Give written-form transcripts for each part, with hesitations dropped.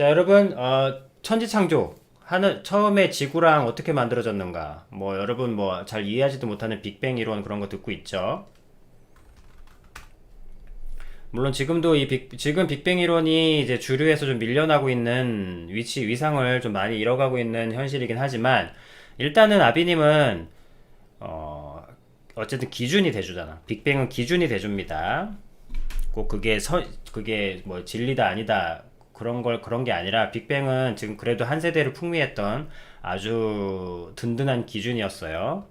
자, 여러분, 천지창조 하는 처음에 지구랑 어떻게 만들어졌는가? 뭐 여러분 뭐 잘 이해하지도 못하는 빅뱅 이론 그런 거 듣고 있죠. 물론 지금도 지금 빅뱅 이론이 이제 주류에서 좀 밀려나고 있는 위상을 좀 많이 잃어가고 있는 현실이긴 하지만 일단은 아비님은 어쨌든 기준이 돼주잖아. 빅뱅은 기준이 돼줍니다. 꼭 그게 뭐 진리다 아니다 그런 게 아니라 빅뱅은 지금 그래도 한 세대를 풍미했던 아주 든든한 기준이었어요.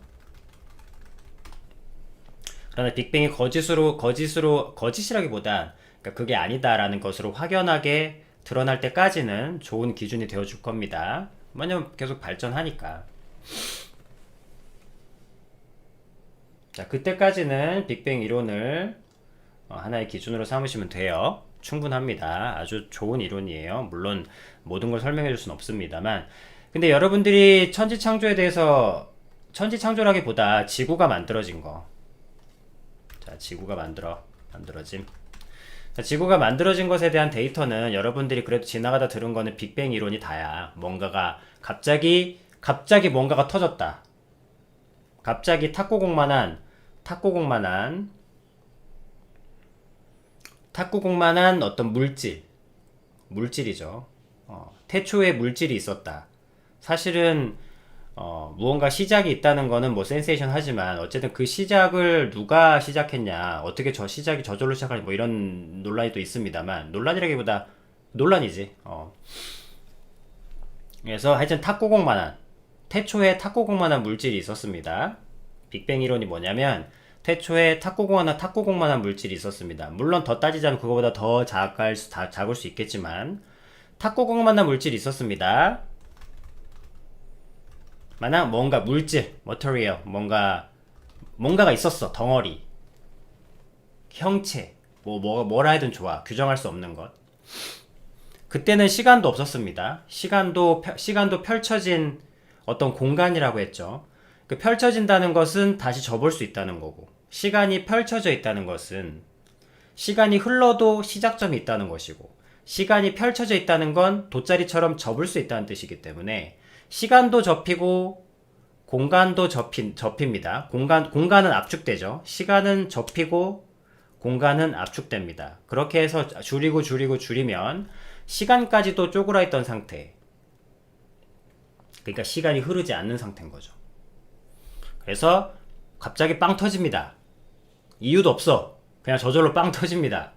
그러나 빅뱅이 거짓이라기보단 그러니까 그게 아니다라는 것으로 확연하게 드러날 때까지는 좋은 기준이 되어줄 겁니다. 왜냐면 계속 발전하니까. 자, 그때까지는 빅뱅 이론을 하나의 기준으로 삼으시면 돼요. 충분합니다. 아주 좋은 이론이에요. 물론 모든 걸 설명해 줄 수는 없습니다만. 근데 여러분들이 천지창조에 대해서 천지창조라기보다 지구가 만들어진 거. 자, 지구가 만들어짐. 자, 지구가 만들어진 것에 대한 데이터는 여러분들이 그래도 지나가다 들은 거는 빅뱅 이론이 다야. 뭔가가 갑자기 뭔가가 터졌다. 갑자기 탁구공만한 어떤 물질이죠. 태초에 물질이 있었다. 사실은 무언가 시작이 있다는 거는 뭐 센세이션 하지만 어쨌든 그 시작을 누가 시작했냐, 어떻게 저 시작이 저절로 시작하냐, 뭐 이런 논란이 또 있습니다만 논란이라기보다 논란이지. 그래서 하여튼 태초에 탁구공만한 물질이 있었습니다. 빅뱅 이론이 뭐냐면 태초에 탁구공만한 물질이 있었습니다. 물론 더 따지자면 그거보다 더 작을 수 있겠지만 탁구공만한 물질이 있었습니다. 만약 뭔가 물질, material, 뭔가가 있었어. 덩어리, 형체, 뭐라 해든 좋아. 규정할 수 없는 것. 그때는 시간도 없었습니다. 시간도 펼쳐진 어떤 공간이라고 했죠. 그 펼쳐진다는 것은 다시 접을 수 있다는 거고, 시간이 펼쳐져 있다는 것은 시간이 흘러도 시작점이 있다는 것이고, 시간이 펼쳐져 있다는 건 돗자리처럼 접을 수 있다는 뜻이기 때문에 시간도 접히고 공간도 접힙니다. 공간은 압축되죠. 시간은 접히고 공간은 압축됩니다. 그렇게 해서 줄이면 시간까지도 쪼그라 있던 상태. 그러니까 시간이 흐르지 않는 상태인 거죠. 그래서 갑자기 빵 터집니다. 이유도 없어. 그냥 저절로 빵 터집니다.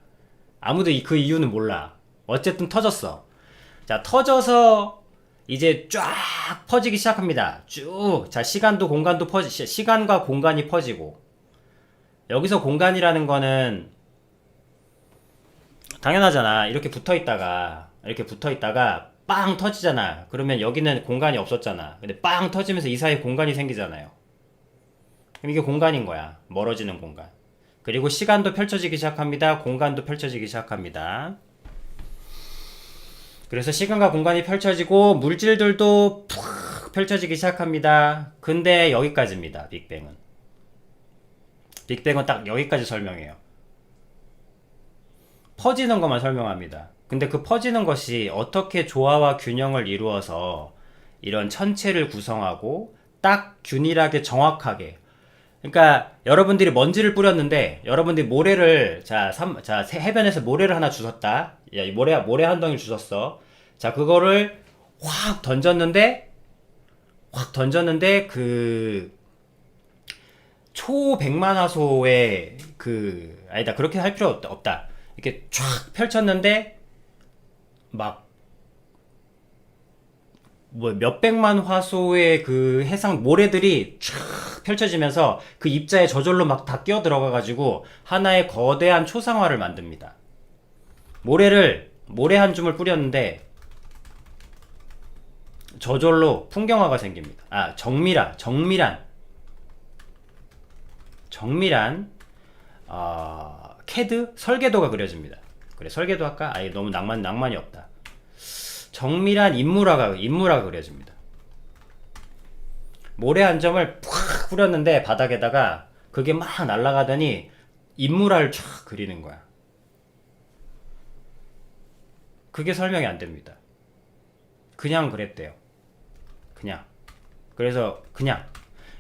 아무도 그 이유는 몰라. 어쨌든 터졌어. 자, 터져서 이제 쫙 퍼지기 시작합니다. 쭉. 자, 시간과 공간이 퍼지고. 여기서 공간이라는 거는 당연하잖아. 이렇게 붙어 있다가 빵 터지잖아. 그러면 여기는 공간이 없었잖아. 근데 빵 터지면서 이 사이에 공간이 생기잖아요. 그럼 이게 공간인 거야. 멀어지는 공간. 그리고 시간도 펼쳐지기 시작합니다. 공간도 펼쳐지기 시작합니다. 그래서 시간과 공간이 펼쳐지고 물질들도 푹 펼쳐지기 시작합니다. 근데 여기까지입니다. 빅뱅은 딱 여기까지 설명해요. 퍼지는 것만 설명합니다. 근데 그 퍼지는 것이 어떻게 조화와 균형을 이루어서 이런 천체를 구성하고 딱 균일하게 정확하게, 그러니까 여러분들이 먼지를 뿌렸는데 여러분들이 모래를 해변에서 모래를 하나 주웠다. 야, 모래 한 덩이 주웠어. 자, 그거를 확 던졌는데 그 초백만화소의 아니다, 그렇게 할 필요 없다. 이렇게 쫙 펼쳤는데 막 뭐 몇백만 화소의 그 해상 모래들이 쫙 펼쳐지면서 그 입자에 저절로 막 다 끼어 들어가가지고 하나의 거대한 초상화를 만듭니다. 모래 한 줌을 뿌렸는데 저절로 풍경화가 생깁니다. 아, 정밀한 캐드 설계도가 그려집니다. 그래, 설계도 할까? 아예 너무 낭만이 없다. 정밀한 인물화가 그려집니다. 모래 한 점을 푹 뿌렸는데 바닥에다가 그게 막 날아가더니 인물화를 쫙 그리는 거야. 그게 설명이 안 됩니다. 그냥 그랬대요. 그냥. 그래서 그냥.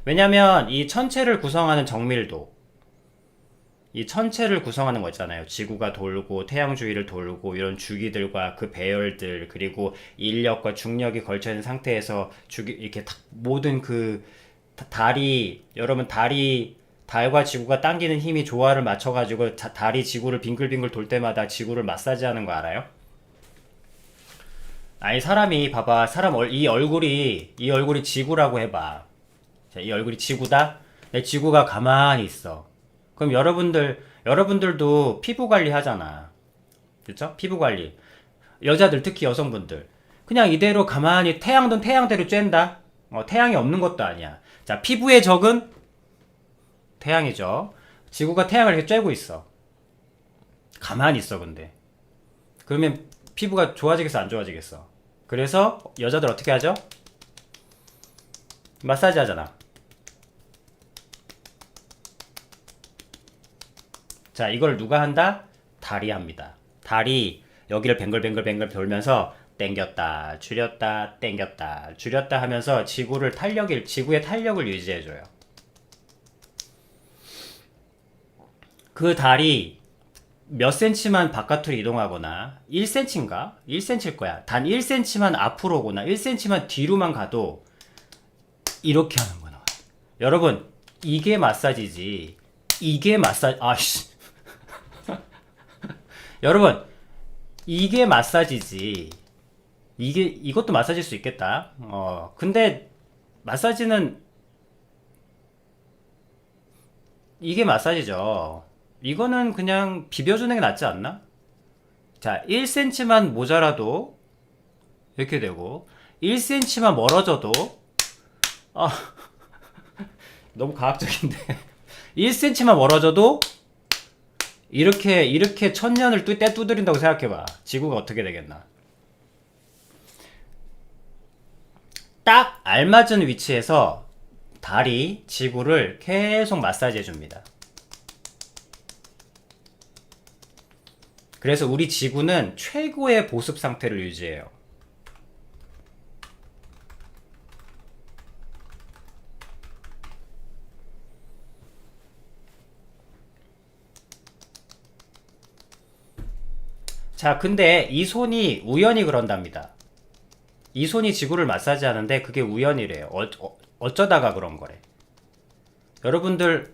왜냐면 이 천체를 구성하는 정밀도, 이 천체를 구성하는 거 있잖아요. 지구가 돌고 태양 주위를 돌고 이런 주기들과 그 배열들, 그리고 인력과 중력이 걸쳐 있는 상태에서 이렇게 모든 그 달이, 여러분 달과 지구가 당기는 힘이 조화를 맞춰가지고 달이 지구를 빙글빙글 돌 때마다 지구를 마사지하는 거 알아요? 아니 사람이 봐봐, 이 얼굴이 지구라고 해봐. 자, 이 얼굴이 지구다. 내 지구가 가만히 있어. 그럼 여러분들도 피부 관리 하잖아. 그쵸? 피부 관리. 여자들, 특히 여성분들. 그냥 이대로 가만히 태양은 태양대로 쬐다. 태양이 없는 것도 아니야. 자, 피부의 적은 태양이죠. 지구가 태양을 이렇게 쬐고 있어. 가만히 있어, 근데. 그러면 피부가 좋아지겠어, 안 좋아지겠어? 그래서 여자들 어떻게 하죠? 마사지 하잖아. 자, 이걸 누가 한다? 달이 합니다. 달이 여기를 뱅글뱅글 돌면서 땡겼다, 줄였다, 땡겼다, 줄였다 하면서 지구의 탄력을 유지해줘요. 그 달이 몇 센치만 바깥으로 이동하거나 1cm인가? 1cm일 거야. 단 1cm만 앞으로 오거나 1cm만 뒤로만 가도 이렇게 하는 거야. 여러분, 이게 마사지지. 아씨. 여러분, 이게 마사지지. 이것도 마사지일 수 있겠다. 근데 마사지는 이게 마사지죠. 이거는 그냥 비벼주는 게 낫지 않나? 자, 1cm만 모자라도 이렇게 되고 1cm만 멀어져도 아, 너무 과학적인데 1cm만 멀어져도 이렇게 천년을 때 두드린다고 생각해봐. 지구가 어떻게 되겠나? 딱 알맞은 위치에서 달이 지구를 계속 마사지 해줍니다. 그래서 우리 지구는 최고의 보습 상태를 유지해요. 자, 근데 이 손이 우연히 그런답니다. 이 손이 지구를 마사지 하는데 그게 우연이래요. 어쩌다가 그런 거래. 여러분들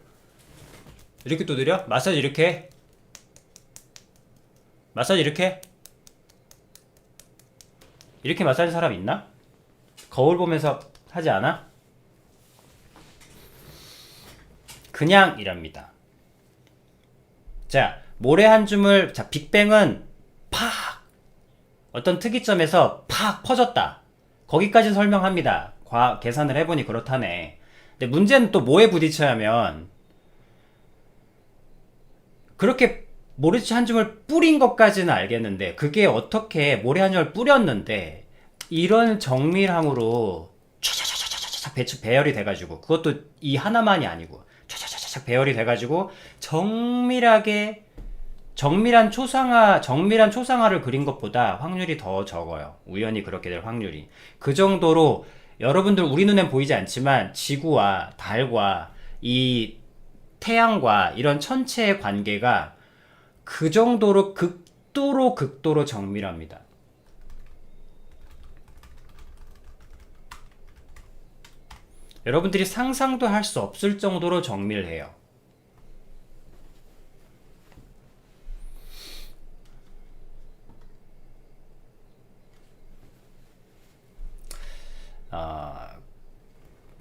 이렇게 두드려? 마사지 이렇게 해? 마사지 이렇게 해? 이렇게 마사지 사람 있나? 거울 보면서 하지 않아? 그냥 이랍니다. 자, 모래 한 줌을, 자, 빅뱅은 팍! 어떤 특이점에서 팍 퍼졌다. 거기까지 설명합니다. 계산을 해보니 그렇다네. 근데 문제는 또 뭐에 부딪혀야 하면, 그렇게 모래 한 줌을 뿌린 것까지는 알겠는데, 그게 어떻게 모래 한 줌을 뿌렸는데, 이런 정밀함으로 촤촤촤촤촤 배열이 돼가지고, 그것도 이 하나만이 아니고, 촤촤촤촤 배열이 돼가지고, 정밀한 초상화를 그린 것보다 확률이 더 적어요. 우연히 그렇게 될 확률이. 그 정도로 여러분들 우리 눈엔 보이지 않지만 지구와 달과 이 태양과 이런 천체의 관계가 그 정도로 극도로 정밀합니다. 여러분들이 상상도 할 수 없을 정도로 정밀해요.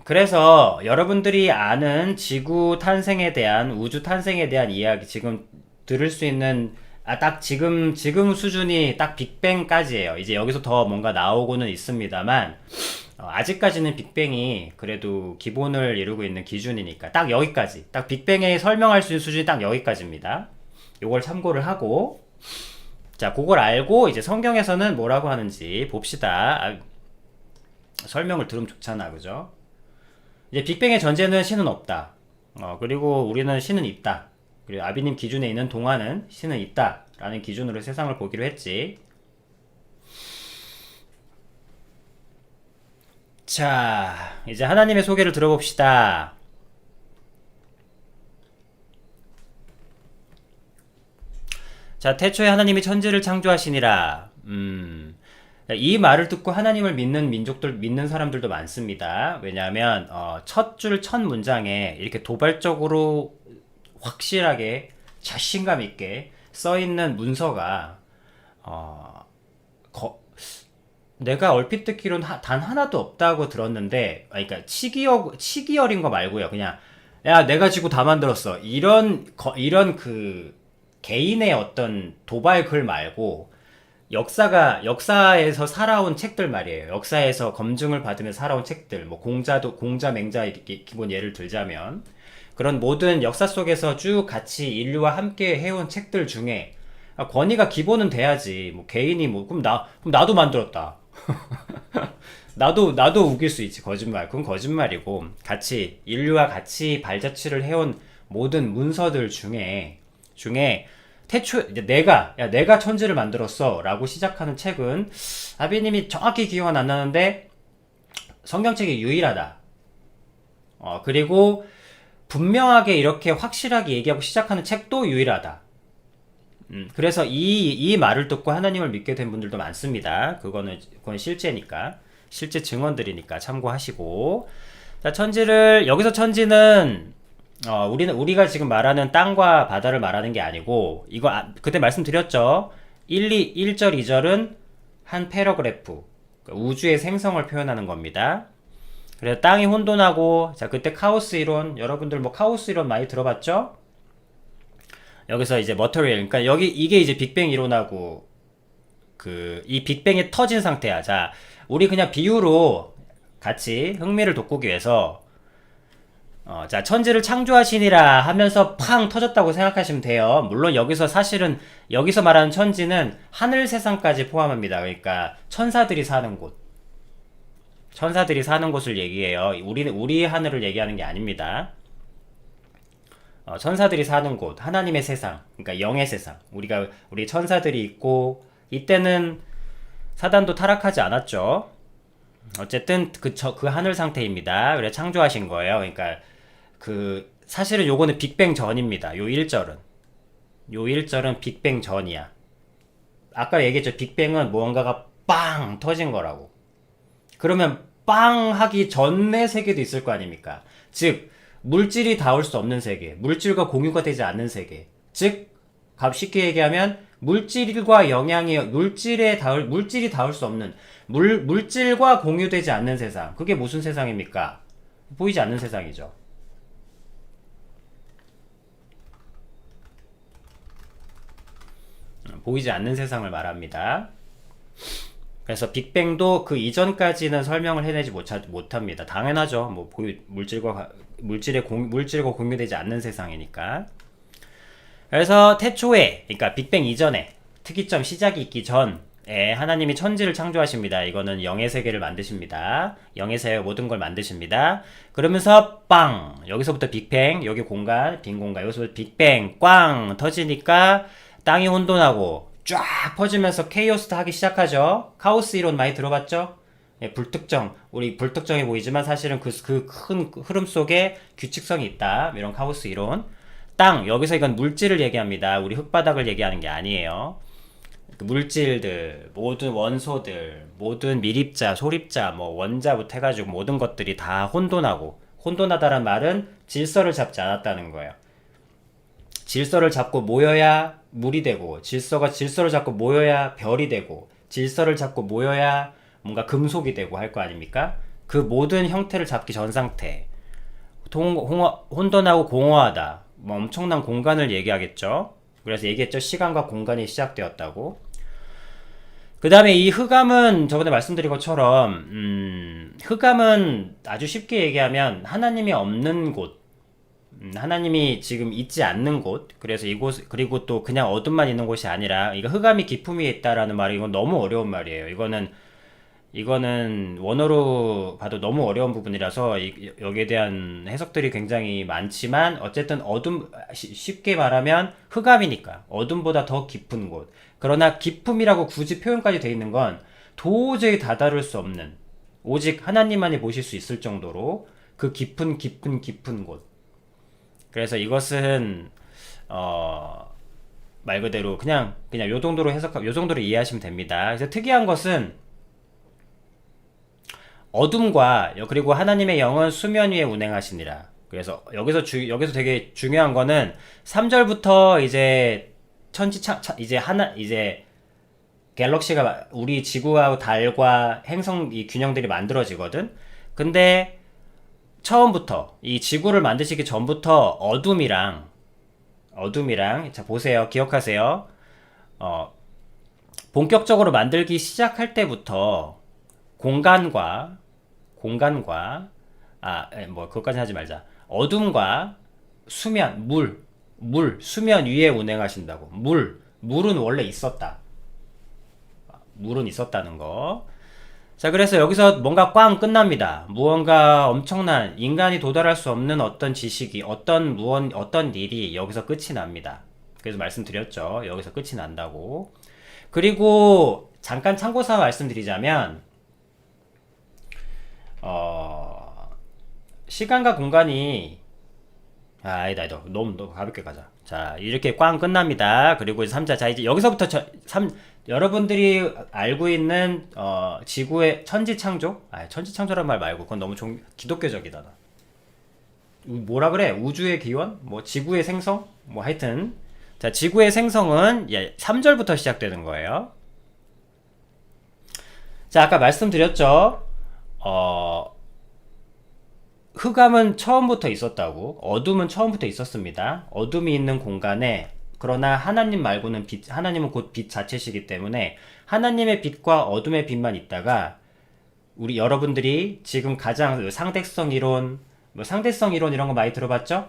그래서 여러분들이 아는 지구 탄생에 대한, 우주 탄생에 대한 이야기, 지금 들을 수 있는, 딱 지금 수준이 딱 빅뱅까지예요. 이제 여기서 더 뭔가 나오고는 있습니다만, 아직까지는 빅뱅이 그래도 기본을 이루고 있는 기준이니까 딱 여기까지, 딱 빅뱅에 설명할 수 있는 수준이 딱 여기까지입니다. 요걸 참고를 하고, 자, 그걸 알고 이제 성경에서는 뭐라고 하는지 봅시다. 설명을 들으면 좋잖아, 그죠? 이제 빅뱅의 전제는 신은 없다. 그리고 우리는 신은 있다. 그리고 아비님 기준에 있는 동화는 신은 있다. 라는 기준으로 세상을 보기로 했지. 자, 이제 하나님의 소개를 들어봅시다. 자, 태초에 하나님이 천지를 창조하시니라. 이 말을 듣고 하나님을 믿는 민족들, 믿는 사람들도 많습니다. 왜냐하면, 첫 줄, 첫 문장에 이렇게 도발적으로 확실하게 자신감 있게 써 있는 문서가, 어, 거- 내가 얼핏 듣기로는 단 하나도 없다고 들었는데, 그러니까 치기 어린 거 말고요. 그냥, 야, 내가 지고 다 만들었어. 이런 그, 개인의 어떤 도발 글 말고, 역사에서 살아온 책들 말이에요. 역사에서 검증을 받으면서 살아온 책들, 뭐 공자 맹자 이렇게 기본 예를 들자면 그런 모든 역사 속에서 쭉 같이 인류와 함께 해온 책들 중에 권위가 기본은 돼야지. 뭐 개인이 뭐 그럼 나도 만들었다. 나도 우길 수 있지. 거짓말. 그건 거짓말이고 같이 인류와 같이 발자취를 해온 모든 문서들 중에 이제 내가 천지를 만들었어 라고 시작하는 책은 아비님이 정확히 기억은 안 나는데 성경책이 유일하다. 그리고 분명하게 이렇게 확실하게 얘기하고 시작하는 책도 유일하다. 그래서 이 말을 듣고 하나님을 믿게 된 분들도 많습니다. 그건 실제니까. 실제 증언들이니까 참고하시고. 자, 여기서 천지는 우리가 지금 말하는 땅과 바다를 말하는 게 아니고, 그때 말씀드렸죠? 1절, 2절은 한 패러그래프, 그러니까 우주의 생성을 표현하는 겁니다. 그래서 땅이 혼돈하고, 자, 그때 카오스 이론, 여러분들 뭐 카오스 이론 많이 들어봤죠? 여기서 이제 머터리얼, 그러니까 이게 이제 빅뱅 이론하고, 이 빅뱅이 터진 상태야. 자, 우리 그냥 비유로 같이 흥미를 돋구기 위해서, 자, 천지를 창조하시니라 하면서 팡 터졌다고 생각하시면 돼요. 물론 사실은 여기서 말하는 천지는 하늘 세상까지 포함합니다. 그러니까 천사들이 사는 곳. 천사들이 사는 곳을 얘기해요. 우리 하늘을 얘기하는 게 아닙니다. 천사들이 사는 곳, 하나님의 세상, 그러니까 영의 세상. 우리 천사들이 있고, 이때는 사단도 타락하지 않았죠. 어쨌든 그 하늘 상태입니다. 그래 창조하신 거예요. 그러니까 사실은 요거는 빅뱅 전입니다. 요 1절은 빅뱅 전이야. 아까 얘기했죠. 빅뱅은 무언가가 빵 터진 거라고. 그러면 빵 하기 전의 세계도 있을 거 아닙니까? 즉 물질이 닿을 수 없는 세계, 물질과 공유가 되지 않는 세계. 즉 쉽게 얘기하면 물질이 닿을 수 없는 물질과 공유되지 않는 세상. 그게 무슨 세상입니까? 보이지 않는 세상이죠. 보이지 않는 세상을 말합니다. 그래서 빅뱅도 그 이전까지는 설명을 해내지 못합니다. 당연하죠. 뭐 물질과 공유되지 않는 세상이니까. 그래서 태초에, 그러니까 빅뱅 이전에 특이점 시작이 있기 전에 하나님이 천지를 창조하십니다. 이거는 영의 세계를 만드십니다. 영의 세계 모든 걸 만드십니다. 그러면서 빵, 여기서부터 빅뱅, 여기 공간, 빈 공간, 여기서부터 빅뱅 꽝 터지니까 땅이 혼돈하고 쫙 퍼지면서 케이오스 하기 시작하죠. 카오스 이론 많이 들어봤죠? 예, 우리 불특정해 보이지만 사실은 그 큰 흐름 속에 규칙성이 있다. 이런 카오스 이론. 여기서 이건 물질을 얘기합니다. 우리 흙바닥을 얘기하는 게 아니에요. 물질들, 모든 원소들, 모든 밀입자, 소립자, 뭐 원자부터 해가지고 모든 것들이 다 혼돈하다란 말은 질서를 잡지 않았다는 거예요. 질서를 잡고 모여야 물이 되고, 질서를 잡고 모여야 별이 되고, 질서를 잡고 모여야 뭔가 금속이 되고 할 거 아닙니까? 그 모든 형태를 잡기 전 상태. 혼돈하고 공허하다. 뭐 엄청난 공간을 얘기하겠죠. 그래서 얘기했죠. 시간과 공간이 시작되었다고. 그 다음에 이 흑암은 저번에 말씀드린 것처럼 흑암은 아주 쉽게 얘기하면 하나님이 없는 곳, 하나님이 지금 있지 않는 곳. 그래서 그리고 또 그냥 어둠만 있는 곳이 아니라, 이거 흑암이 기품이 있다라는 말이, 이건 너무 어려운 말이에요. 이거는 원어로 봐도 너무 어려운 부분이라서 여기에 대한 해석들이 굉장히 많지만, 어쨌든 쉽게 말하면 흑암이니까 어둠보다 더 깊은 곳. 그러나 기품이라고 굳이 표현까지 돼 있는 건 도저히 다다를 수 없는, 오직 하나님만이 보실 수 있을 정도로 그 깊은 깊은 깊은 곳. 그래서 이것은 말 그대로 그냥 요 정도로 요 정도로 이해하시면 됩니다. 그래서 특이한 것은 어둠과 그리고 하나님의 영은 수면 위에 운행하시니라. 그래서 여기서 되게 중요한 거는 3절부터 이제 이제 갤럭시가 우리 지구와 달과 행성 이 균형들이 만들어지거든. 근데 처음부터 이 지구를 만드시기 전부터 어둠이랑 자 보세요. 기억하세요. 본격적으로 만들기 시작할 때부터 공간과 그것까지 하지 말자. 어둠과 수면, 수면 위에 운행하신다고. 물은 원래 있었다. 물은 있었다는 거. 자, 그래서 여기서 뭔가 꽝 끝납니다. 무언가 엄청난 인간이 도달할 수 없는 어떤 지식이, 어떤 일이 여기서 끝이 납니다. 그래서 말씀드렸죠. 여기서 끝이 난다고. 그리고 잠깐 참고사 말씀드리자면, 시간과 공간이 아니다. 너무 가볍게 가자. 자, 이렇게 꽝 끝납니다. 그리고 이제 3자. 자, 이제 여기서부터 여러분들이 알고 있는 지구의 천지창조? 천지창조란 말 말고 그건 너무 기독교적이다. 뭐라 그래? 우주의 기원? 뭐 지구의 생성? 뭐 하여튼 자, 지구의 생성은 3절부터 시작되는 거예요. 자, 아까 말씀드렸죠. 흑암은 처음부터 있었다고. 어둠은 처음부터 있었습니다. 어둠이 있는 공간에 그러나 하나님 말고는 하나님은 곧 빛 자체시기 때문에 하나님의 빛과 어둠의 빛만 있다가 우리 여러분들이 지금 가장 상대성 이론, 상대성 이론 이런 거 많이 들어봤죠?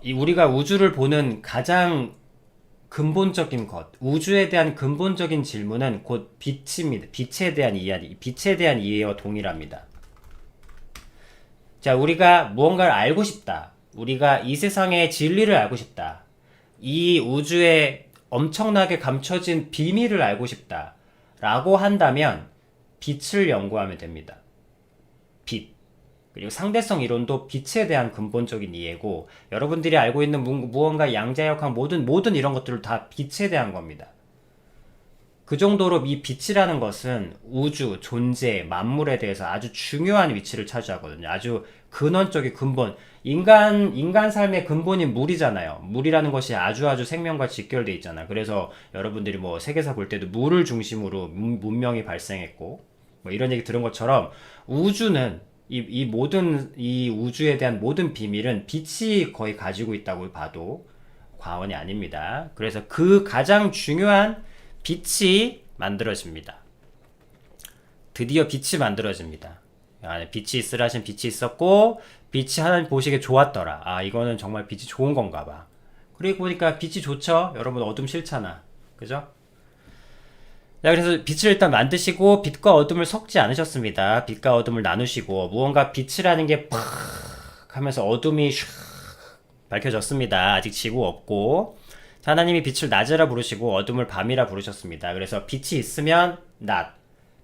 우리가 우주를 보는 가장 근본적인 것, 우주에 대한 근본적인 질문은 곧 빛입니다. 빛에 대한 이해와 동일합니다. 자, 우리가 무언가를 알고 싶다. 우리가 이 세상의 진리를 알고 싶다. 이 우주에 엄청나게 감춰진 비밀을 알고 싶다. 라고 한다면 빛을 연구하면 됩니다. 빛. 그리고 상대성 이론도 빛에 대한 근본적인 이해고 여러분들이 알고 있는 무언가 양자역학 모든 이런 것들을 다 빛에 대한 겁니다. 그 정도로 이 빛이라는 것은 우주, 존재, 만물에 대해서 아주 중요한 위치를 차지하거든요. 아주 근원적인 근본. 인간 삶의 근본인 물이잖아요. 물이라는 것이 아주 생명과 직결되어 있잖아요. 그래서 여러분들이 뭐 세계사 볼 때도 물을 중심으로 문명이 발생했고 뭐 이런 얘기 들은 것처럼 우주는 이 우주에 대한 모든 비밀은 빛이 거의 가지고 있다고 봐도 과언이 아닙니다. 그래서 그 가장 중요한 빛이 만들어집니다. 드디어 빛이 만들어집니다. 빛이 있으라 하신 빛이 있었고, 빛이 하나님 보시기에 좋았더라. 이거는 정말 빛이 좋은 건가 봐. 그리고 보니까 빛이 좋죠? 여러분 어둠 싫잖아. 그죠? 자, 그래서 빛을 일단 만드시고 빛과 어둠을 섞지 않으셨습니다. 빛과 어둠을 나누시고 무언가 빛이라는 게 팍 하면서 어둠이 슉 밝혀졌습니다. 아직 지구 없고 하나님이 빛을 낮이라 부르시고 어둠을 밤이라 부르셨습니다. 그래서 빛이 있으면 낮,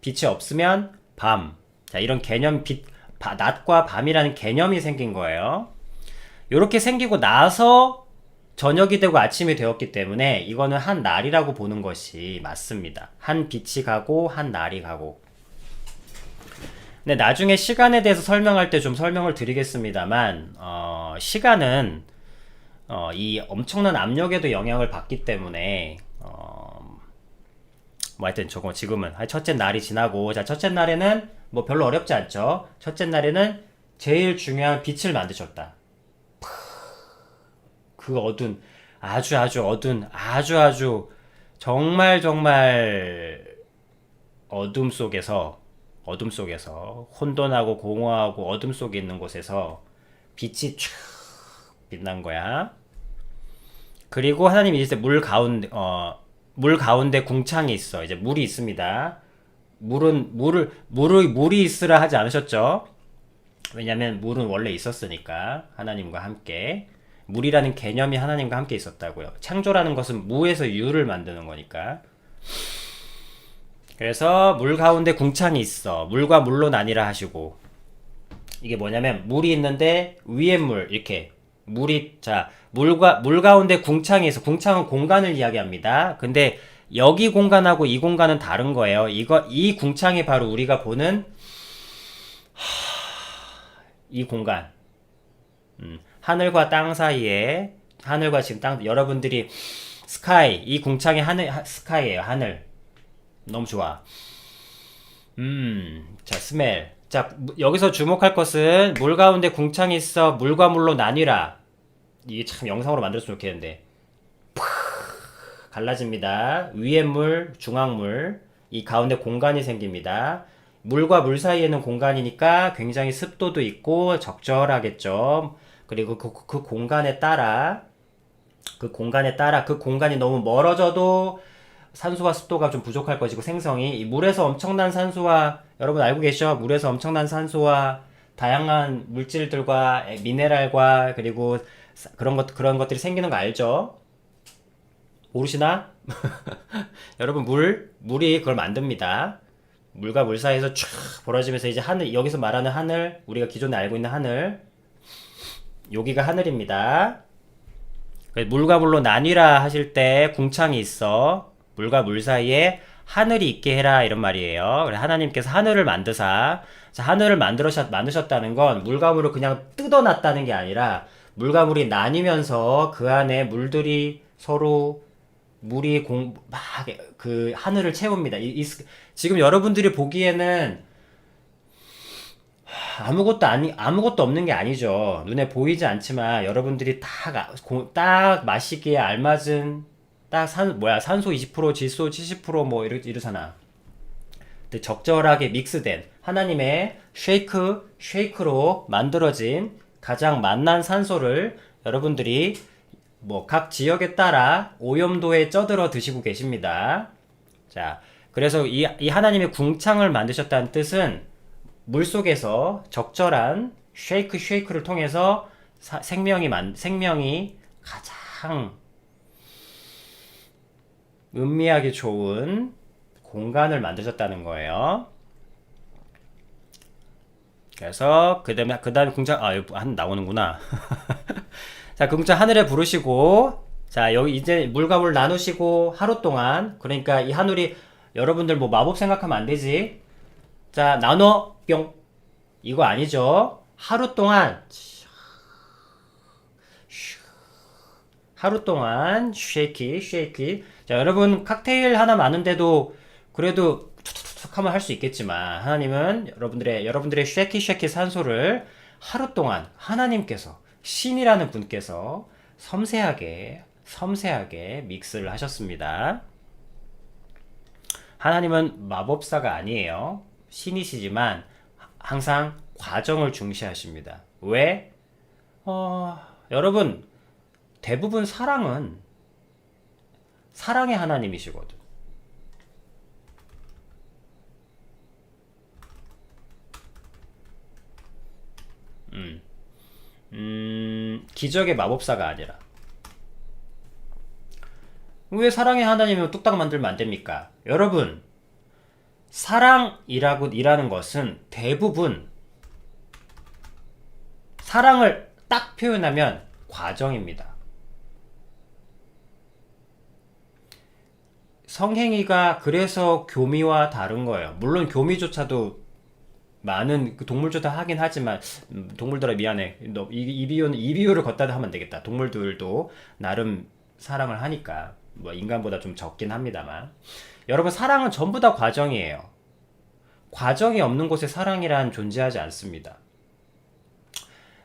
빛이 없으면 밤. 자, 이런 개념 낮과 밤이라는 개념이 생긴 거예요. 이렇게 생기고 나서 저녁이 되고 아침이 되었기 때문에 이거는 한 날이라고 보는 것이 맞습니다. 한 빛이 가고 한 날이 가고. 근데 나중에 시간에 대해서 설명할 때 좀 설명을 드리겠습니다만 시간은 이 엄청난 압력에도 영향을 받기 때문에 뭐 하여튼 저거 지금은 첫째 날이 지나고 자 첫째 날에는 뭐 별로 어렵지 않죠. 첫째 날에는 제일 중요한 빛을 만드셨다. 그 어두운 아주 어두운 아주 정말 어둠 속에서 혼돈하고 공허하고 어둠 속에 있는 곳에서 빛이 촥 빛난 거야. 그리고 하나님이 이제 물 가운데 궁창이 있어. 이제 물이 있습니다. 물이 있으라 하지 않으셨죠? 왜냐면 물은 원래 있었으니까 하나님과 함께. 물이라는 개념이 하나님과 함께 있었다고요. 창조라는 것은 무에서 유를 만드는 거니까. 그래서 물 가운데 궁창이 있어. 물과 물로 나뉘라 하시고, 이게 뭐냐면 물이 있는데 위에 물 이렇게 물이 자 물과 물 가운데 궁창이 있어. 궁창은 공간을 이야기합니다. 근데 여기 공간하고 이 공간은 다른 거예요. 이 궁창이 바로 우리가 보는 이 공간. 하늘과 땅 사이에 하늘과 지금 땅 여러분들이 스카이 이 궁창이 하늘 스카이예요. 하늘. 너무 좋아. 자, 스멜. 자, 여기서 주목할 것은 물 가운데 궁창이 있어 물과 물로 나뉘라. 이게 참 영상으로 만들었으면 좋겠는데. 갈라집니다. 위에 물, 중앙물, 이 가운데 공간이 생깁니다. 물과 물 사이에는 공간이니까 굉장히 습도도 있고 적절하겠죠. 그리고 그 공간에 따라 그 공간이 너무 멀어져도 산소와 습도가 좀 부족할 것이고 생성이 이 물에서 엄청난 산소와 여러분 알고 계시죠? 물에서 엄청난 산소와 다양한 물질들과 미네랄과 그리고 그런 것들이 생기는 거 알죠? 모르시나? 여러분 물이 그걸 만듭니다. 물과 물 사이에서 쫙 벌어지면서 이제 하늘 여기서 말하는 하늘 우리가 기존에 알고 있는 하늘 여기가 하늘입니다. 물과 물로 나뉘라 하실 때 궁창이 있어. 물과 물 사이에 하늘이 있게 해라 이런 말이에요. 그래 하나님께서 하늘을 만드사 자, 하늘을 만드셨다는 건 물과 물을 그냥 뜯어놨다는 게 아니라 물과 물이 나뉘면서 그 안에 물들이 서로 물이 막 그 하늘을 채웁니다. 지금 여러분들이 보기에는 아무것도 없는 게 아니죠. 눈에 보이지 않지만 여러분들이 딱 마시기에 알맞은 산소 20% 질소 70%뭐 이러잖아. 근데 적절하게 믹스된 하나님의 쉐이크로 만들어진 가장 맛난 산소를 여러분들이 뭐 각 지역에 따라 오염도에 쪄들어 드시고 계십니다. 자, 그래서 이 하나님의 궁창을 만드셨다는 뜻은 물속에서 적절한 쉐이크를 통해서 생명이 가장 음미하기 좋은 공간을 만드셨다는 거예요. 그래서 그 다음에 궁창 한 나오는구나. 자, 그 궁창 하늘에 부르시고 자 여기 이제 물과 물 나누시고 하루 동안 그러니까 이 하늘이 여러분들 뭐 마법 생각하면 안 되지. 자 나눠 뿅 이거 아니죠. 하루 동안 쉐이키 자 여러분 칵테일 하나 많은데도 그래도 툭툭툭 하면 할 수 있겠지만 하나님은 여러분들의 쉐이키 산소를 하루 동안 하나님께서 신이라는 분께서 섬세하게 믹스를 하셨습니다. 하나님은 마법사가 아니에요. 신이시지만 항상 과정을 중시하십니다. 왜? 여러분 대부분 사랑의 하나님이시거든. 기적의 마법사가 아니라. 왜 사랑의 하나님이면 뚝딱 만들면 안 됩니까? 여러분, 사랑이라는 것은 대부분 사랑을 딱 표현하면 과정입니다. 성행위가 그래서 교미와 다른 거예요. 물론 교미조차도 많은 동물조차 하긴 하지만 동물들아 미안해. 너 이 비유를 걷다 하면 되겠다. 동물들도 나름 사랑을 하니까 뭐 인간보다 좀 적긴 합니다만 여러분 사랑은 전부 다 과정이에요. 과정이 없는 곳에 사랑이란 존재하지 않습니다.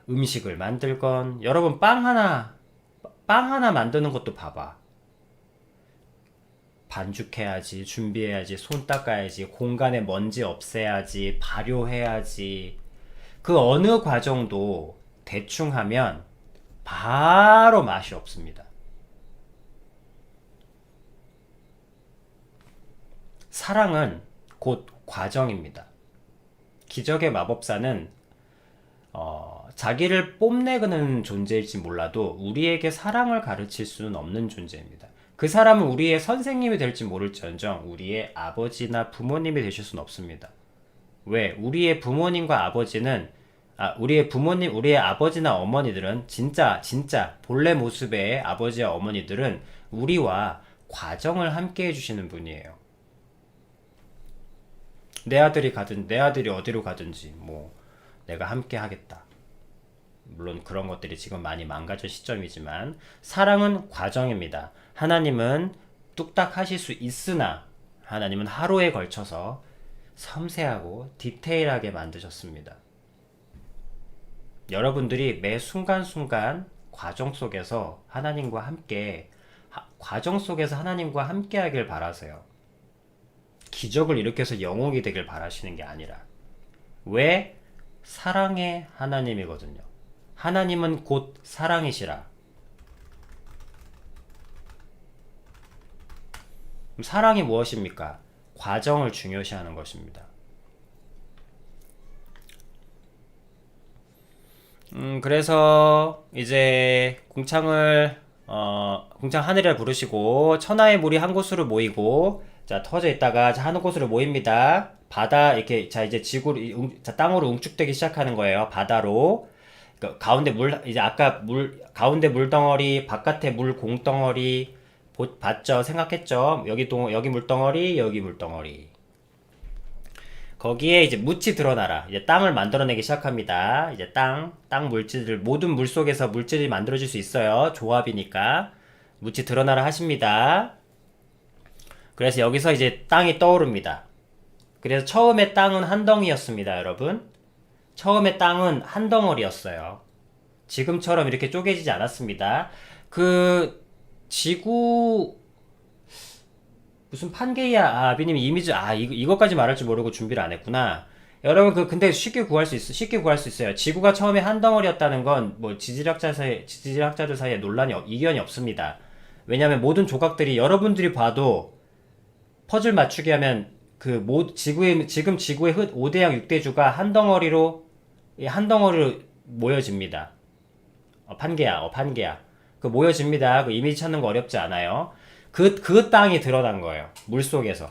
음식을 만들건 여러분 빵 하나 만드는 것도 봐봐. 반죽해야지, 준비해야지, 손 닦아야지, 공간에 먼지 없애야지, 발효해야지. 그 어느 과정도 대충 하면 바로 맛이 없습니다. 사랑은 곧 과정입니다. 기적의 마법사는 자기를 뽐내는 존재일지 몰라도 우리에게 사랑을 가르칠 수는 없는 존재입니다. 그 사람은 우리의 선생님이 될지 모를지언정 우리의 아버지나 부모님이 되실 수는 없습니다. 왜? 우리의 부모님과 아버지는 우리의 부모님, 우리의 아버지나 어머니들은 진짜 본래 모습의 아버지와 어머니들은 우리와 과정을 함께 해주시는 분이에요. 내 아들이 어디로 가든지 뭐 내가 함께 하겠다. 물론 그런 것들이 지금 많이 망가진 시점이지만 사랑은 과정입니다. 하나님은 뚝딱 하실 수 있으나 하나님은 하루에 걸쳐서 섬세하고 디테일하게 만드셨습니다. 여러분들이 매 순간순간 과정 속에서 하나님과 함께 하길 바라세요. 기적을 일으켜서 영웅이 되길 바라시는 게 아니라 왜? 사랑의 하나님이거든요. 하나님은 곧 사랑이시라. 사랑이 무엇입니까? 과정을 중요시하는 것입니다. 그래서 이제 궁창 하늘을 부르시고 천하의 물이 한 곳으로 모이고 자 터져 있다가 한 곳으로 모입니다. 바다 이렇게 자 이제 땅으로 웅축되기 시작하는 거예요. 바다로 가운데 이제 아까 가운데 물덩어리 바깥에 물 공덩어리 봤죠? 생각했죠? 여기 물덩어리 여기 물덩어리 거기에 이제 묻이 드러나라. 이제 땅을 만들어내기 시작합니다. 이제 땅 물질들, 모든 물 속에서 물질이 만들어질 수 있어요. 조합이니까. 묻이 드러나라 하십니다. 그래서 여기서 이제 땅이 떠오릅니다. 그래서 처음에 땅은 한 덩이였습니다, 여러분. 처음에 땅은 한 덩어리였어요. 지금처럼 이렇게 쪼개지지 않았습니다. 무슨 판게이야 아비님 이미지 이것까지 말할 줄 모르고 준비를 안 했구나. 여러분 근데 쉽게 구할 수 있어요. 지구가 처음에 한 덩어리였다는 건 뭐 지질학자들 사이에 이견이 없습니다. 왜냐하면 모든 조각들이 여러분들이 봐도 퍼즐 맞추기 하면 지금 지구의 5대양 6대주가 한 덩어리로 모여집니다. 판게야. 모여집니다. 이미지 찾는 거 어렵지 않아요. 그 땅이 드러난 거예요. 물속에서.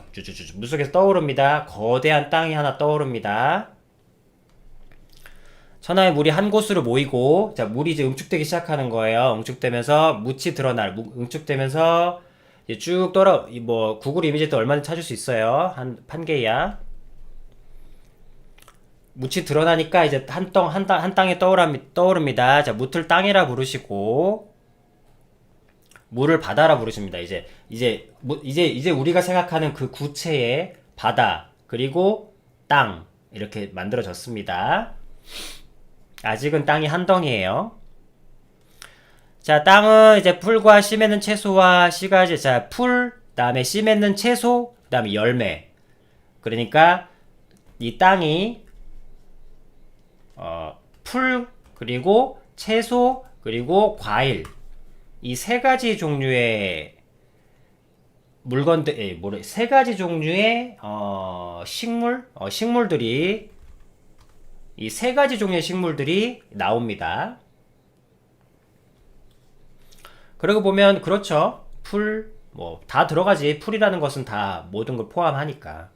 물속에서 떠오릅니다. 거대한 땅이 하나 떠오릅니다. 천하의 물이 한 곳으로 모이고, 자, 물이 이제 응축되기 시작하는 거예요. 응축되면서, 응축되면서, 이제 쭉 구글 이미지 때 얼마든지 찾을 수 있어요. 판게이야. 묻이 드러나니까 이제 한 땅에 떠오릅니다. 자, 묻을 땅이라 부르시고, 물을 바다라 부르십니다. 이제 우리가 생각하는 그 구체의 바다, 그리고 땅, 이렇게 만들어졌습니다. 아직은 땅이 한 덩이에요. 자, 땅은 이제 풀과 씨 맺는 채소와 씨가지, 자, 풀, 다음에 씨 맺는 채소, 그 다음에 열매. 그러니까, 이 땅이, 풀, 그리고 채소, 그리고 과일. 이 세 가지 종류의 세 가지 종류의 식물들이 이 세 가지 종류의 식물들이 나옵니다. 그러고 보면 그렇죠. 풀 다 들어가지. 풀이라는 것은 다 모든 걸 포함하니까.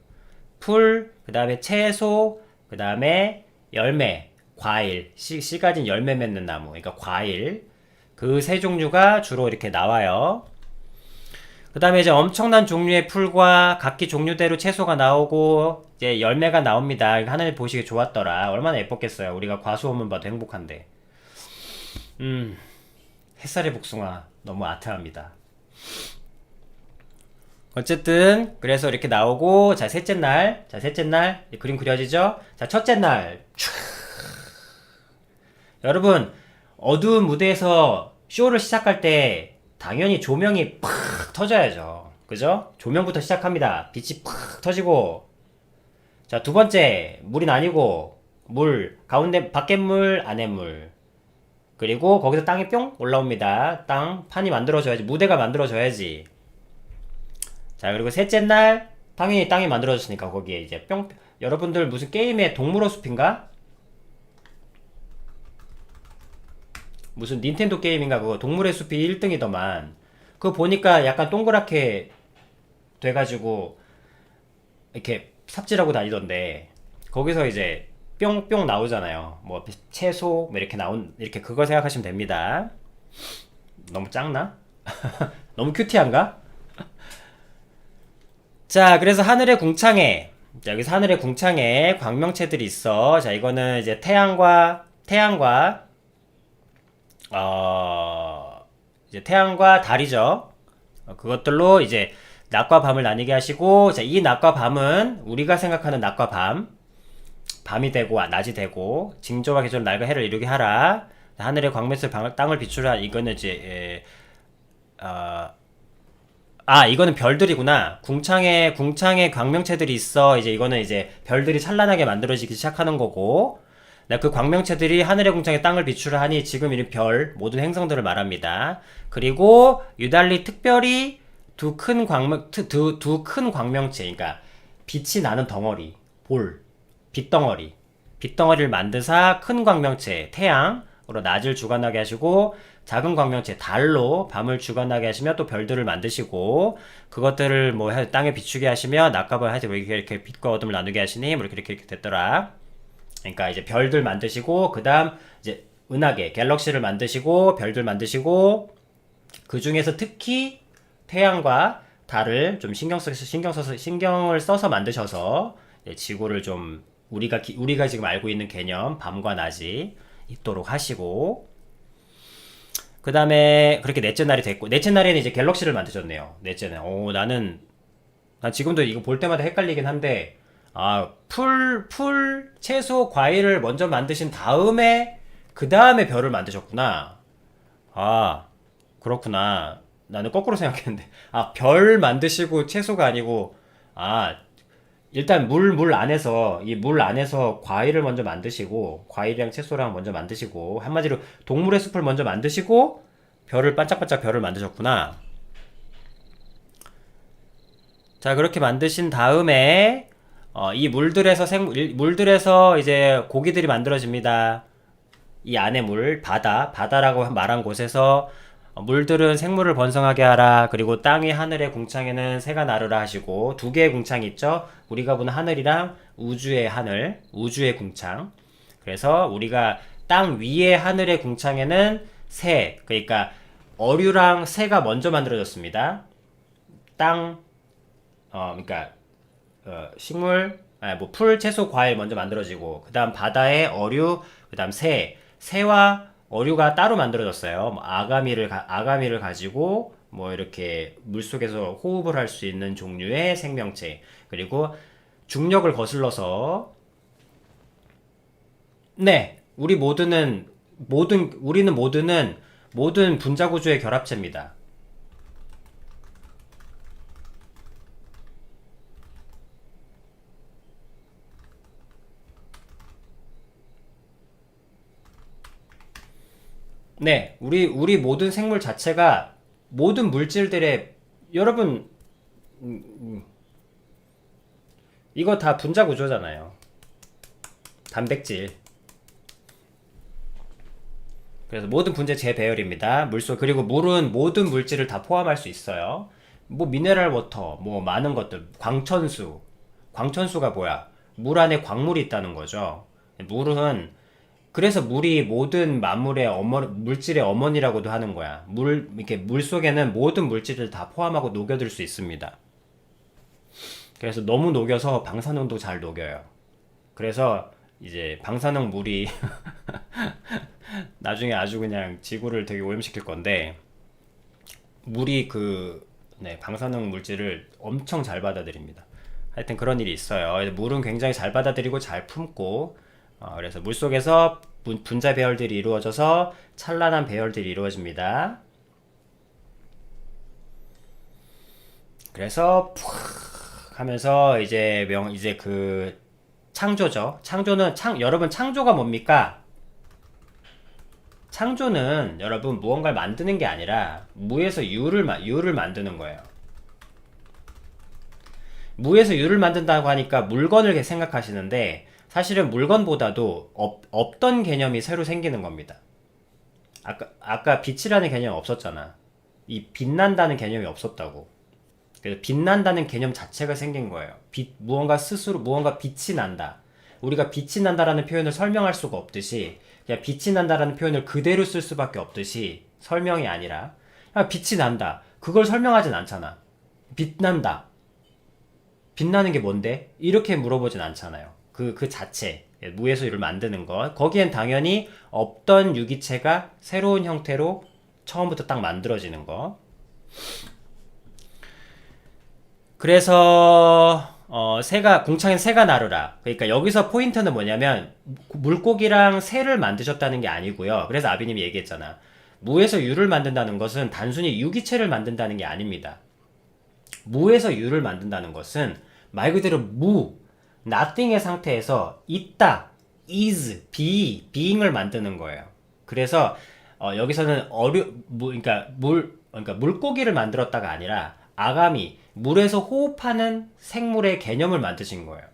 풀, 그 다음에 채소, 그 다음에 열매, 과일, 씨 가진 열매 맺는 나무. 그러니까 과일. 그 세 종류가 주로 이렇게 나와요. 그 다음에 이제 엄청난 종류의 풀과 각기 종류대로 채소가 나오고 이제 열매가 나옵니다. 하늘 보시기 좋았더라. 얼마나 예뻤겠어요. 우리가 과수원만 봐도 행복한데. 햇살의 복숭아 너무 아트합니다. 어쨌든 그래서 이렇게 나오고 자 셋째 날 그림 그려지죠? 자 첫째 날 여러분 어두운 무대에서 쇼를 시작할 때 당연히 조명이 팍 터져야죠. 그죠? 조명부터 시작합니다. 빛이 팍 터지고 자 두 번째 물이 나뉘고 물 가운데 밖에 물 안에 물 그리고 거기서 땅이 뿅 올라옵니다. 판이 만들어져야지 무대가 만들어져야지. 자 그리고 셋째 날 당연히 땅이 만들어졌으니까 거기에 이제 뿅 여러분들 무슨 게임의 동물원 숲인가? 무슨 닌텐도 게임인가 그거 동물의 숲이 1등이더만 그거 보니까 약간 동그랗게 돼가지고 이렇게 삽질하고 다니던데 거기서 이제 뿅뿅 나오잖아요. 뭐 채소 뭐 이렇게 이렇게 그거 생각하시면 됩니다. 너무 작나? 너무 큐티한가? 자, 그래서 하늘의 궁창에 자, 여기서 하늘의 궁창에 광명체들이 있어. 자, 이거는 이제 태양과 이제 태양과 달이죠. 그것들로 이제 낮과 밤을 나뉘게 하시고, 자, 이 낮과 밤은 우리가 생각하는 낮과 밤이 되고 낮이 되고 징조와 계절 날과 해를 이루게 하라. 하늘의 광명을 땅을 비추라. 이거는 이제 이거는 별들이구나. 궁창에 광명체들이 있어. 이제 이거는 이제 별들이 찬란하게 만들어지기 시작하는 거고. 그 광명체들이 하늘의 궁창에 땅을 비추라 하니 지금 이 별, 모든 행성들을 말합니다. 그리고 유달리 특별히 두 큰 광명체, 그러니까 빛이 나는 덩어리, 빛덩어리를 만드사 큰 광명체, 태양으로 낮을 주관하게 하시고 작은 광명체, 달로 밤을 주관하게 하시며 또 별들을 만드시고 그것들을 뭐 땅에 비추게 하시며 낮과 밤 하여튼 이렇게 빛과 어둠을 나누게 하시니 뭐 이렇게 됐더라. 그러니까 이제 별들 만드시고 그 다음 이제 은하계, 갤럭시를 만드시고 별들 만드시고 그 중에서 특히 태양과 달을 좀 신경을 써서 만드셔서 지구를 좀 우리가 지금 알고 있는 개념 밤과 낮이 있도록 하시고 그 다음에 그렇게 넷째 날이 됐고 넷째 날에는 이제 갤럭시를 만드셨네요. 넷째 날. 난 지금도 이거 볼 때마다 헷갈리긴 한데 풀, 채소, 과일을 먼저 만드신 다음에 그 다음에 별을 만드셨구나. 그렇구나. 나는 거꾸로 생각했는데 별 만드시고 채소가 아니고 일단 물 안에서 과일을 먼저 만드시고 과일이랑 채소랑 먼저 만드시고 한마디로 동물의 숲을 먼저 만드시고 반짝반짝 별을 만드셨구나. 자, 그렇게 만드신 다음에 이 물들에서 이제 고기들이 만들어집니다. 이 안에 바다라고 말한 곳에서 물들은 생물을 번성하게 하라. 그리고 땅이 하늘의 궁창에는 새가 나르라 하시고 두 개의 궁창이 있죠. 우리가 보는 하늘이랑 우주의 하늘, 우주의 궁창. 그래서 우리가 땅 위의 하늘의 궁창에는 그러니까 어류랑 새가 먼저 만들어졌습니다. 그러니까 식물, 풀, 채소, 과일 먼저 만들어지고 그 다음 바다의 어류, 그 다음 새와 어류가 따로 만들어졌어요. 아가미를 가지고 뭐 이렇게 물속에서 호흡을 할 수 있는 종류의 생명체. 그리고 중력을 거슬러서 우리는 모든 분자구조의 결합체입니다. 우리 모든 생물 자체가 모든 물질들의 여러분 이거 다 분자 구조잖아요. 단백질. 그래서 모든 분자 재배열입니다. 그리고 물은 모든 물질을 다 포함할 수 있어요. 뭐 미네랄 워터, 뭐 많은 것들, 광천수가 뭐야? 물 안에 광물이 있다는 거죠. 그래서 물이 모든 만물의 물질의 어머니라고도 하는 거야. 이렇게 물 속에는 모든 물질을 다 포함하고 녹여들 수 있습니다. 그래서 너무 녹여서 방사능도 잘 녹여요. 그래서 이제 방사능 물이 나중에 아주 그냥 지구를 되게 오염시킬 건데 물이 방사능 물질을 엄청 잘 받아들입니다. 하여튼 그런 일이 있어요. 물은 굉장히 잘 받아들이고 잘 품고 그래서 물속에서 분자 배열들이 이루어져서 찬란한 배열들이 이루어집니다. 그래서 푹 하면서 이제 창조죠. 여러분 창조가 뭡니까? 창조는 여러분 무언가를 만드는 게 아니라 무에서 유를 만드는 거예요. 무에서 유를 만든다고 하니까 물건을 생각하시는데 사실은 물건보다도 없던 개념이 새로 생기는 겁니다. 아까 빛이라는 개념이 없었잖아. 이 빛난다는 개념이 없었다고. 그래서 빛난다는 개념 자체가 생긴 거예요. 무언가 스스로 무언가 빛이 난다. 우리가 빛이 난다라는 표현을 설명할 수가 없듯이 그냥 빛이 난다라는 표현을 그대로 쓸 수밖에 없듯이 설명이 아니라 그냥 빛이 난다. 그걸 설명하진 않잖아. 빛난다. 빛나는 게 뭔데? 이렇게 물어보진 않잖아요. 그 자체. 무에서 유를 만드는 것. 거기엔 당연히 없던 유기체가 새로운 형태로 처음부터 딱 만들어지는 거. 그래서 공창엔 새가 나르라. 그러니까 여기서 포인트는 뭐냐면 물고기랑 새를 만드셨다는 게 아니고요. 그래서 아비님이 얘기했잖아. 무에서 유를 만든다는 것은 단순히 유기체를 만든다는 게 아닙니다. 무에서 유를 만든다는 것은 말 그대로 nothing의 상태에서 있다, is, being을 만드는 거예요. 그래서 여기서는 그러니까 물고기를 만들었다가 아니라 아가미, 물에서 호흡하는 생물의 개념을 만드신 거예요.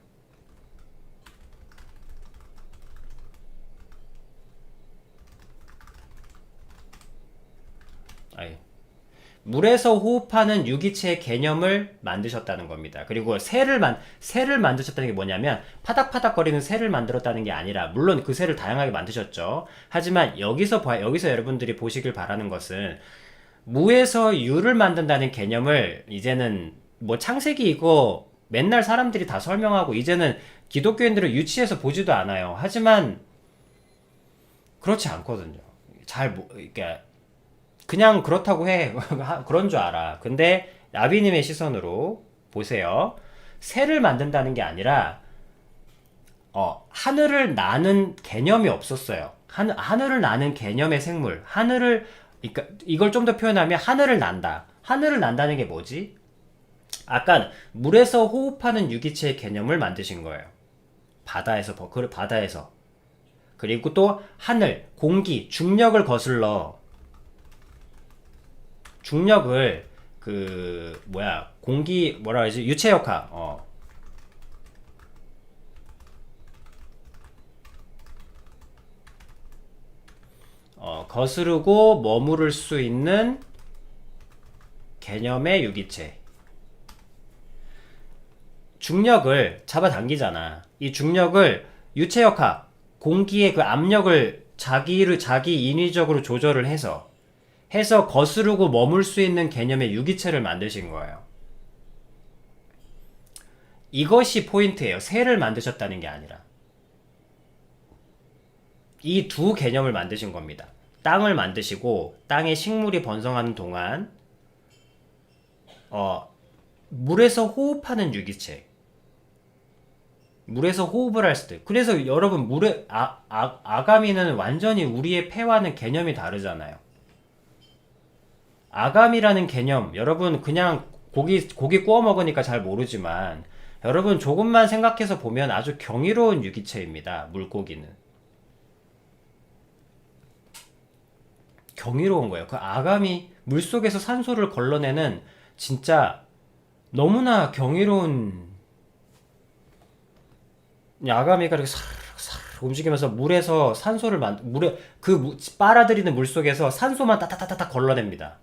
물에서 호흡하는 유기체의 개념을 만드셨다는 겁니다. 그리고 새를 만드셨다는 게 뭐냐면 파닥파닥거리는 새를 만들었다는 게 아니라 물론 그 새를 다양하게 만드셨죠. 하지만 여기서 여러분들이 보시길 바라는 것은 무에서 유를 만든다는 개념을 이제는 뭐 창세기 이거 맨날 사람들이 다 설명하고 이제는 기독교인들은 유치해서 보지도 않아요. 하지만 그렇지 않거든요. 그러니까 그냥 그렇다고 해. 그런 줄 알아. 근데 나비님의 시선으로 보세요. 새를 만든다는 게 아니라 하늘을 나는 개념이 없었어요. 하늘을 나는 개념의 생물. 그러니까 이걸 좀 더 표현하면 하늘을 난다. 하늘을 난다는 게 뭐지? 아까 물에서 호흡하는 유기체의 개념을 만드신 거예요. 바다에서. 그리고 또 하늘, 공기, 중력을 거슬러 중력을 공기 뭐라 그러지? 유체역학. 거스르고 머무를 수 있는 개념의 유기체. 중력을 잡아당기잖아. 이 중력을 유체역학, 공기의 그 압력을 자기 인위적으로 조절을 해서 거스르고 머물 수 있는 개념의 유기체를 만드신 거예요. 이것이 포인트예요. 새를 만드셨다는 게 아니라. 이 두 개념을 만드신 겁니다. 땅을 만드시고 땅에 식물이 번성하는 동안 물에서 호흡하는 유기체. 물에서 호흡을 할 때. 그래서 여러분 아가미는 완전히 우리의 폐와는 개념이 다르잖아요. 아감이라는 개념, 여러분 그냥 고기 구워 먹으니까 잘 모르지만 여러분 조금만 생각해서 보면 아주 경이로운 유기체입니다. 물고기는. 경이로운 거예요. 그 아감이 물속에서 산소를 걸러내는 진짜 너무나 경이로운 아가미가 이렇게 사르르 움직이면서 물에서 산소를 빨아들이는 물 속에서 산소만 따따따따 걸러냅니다.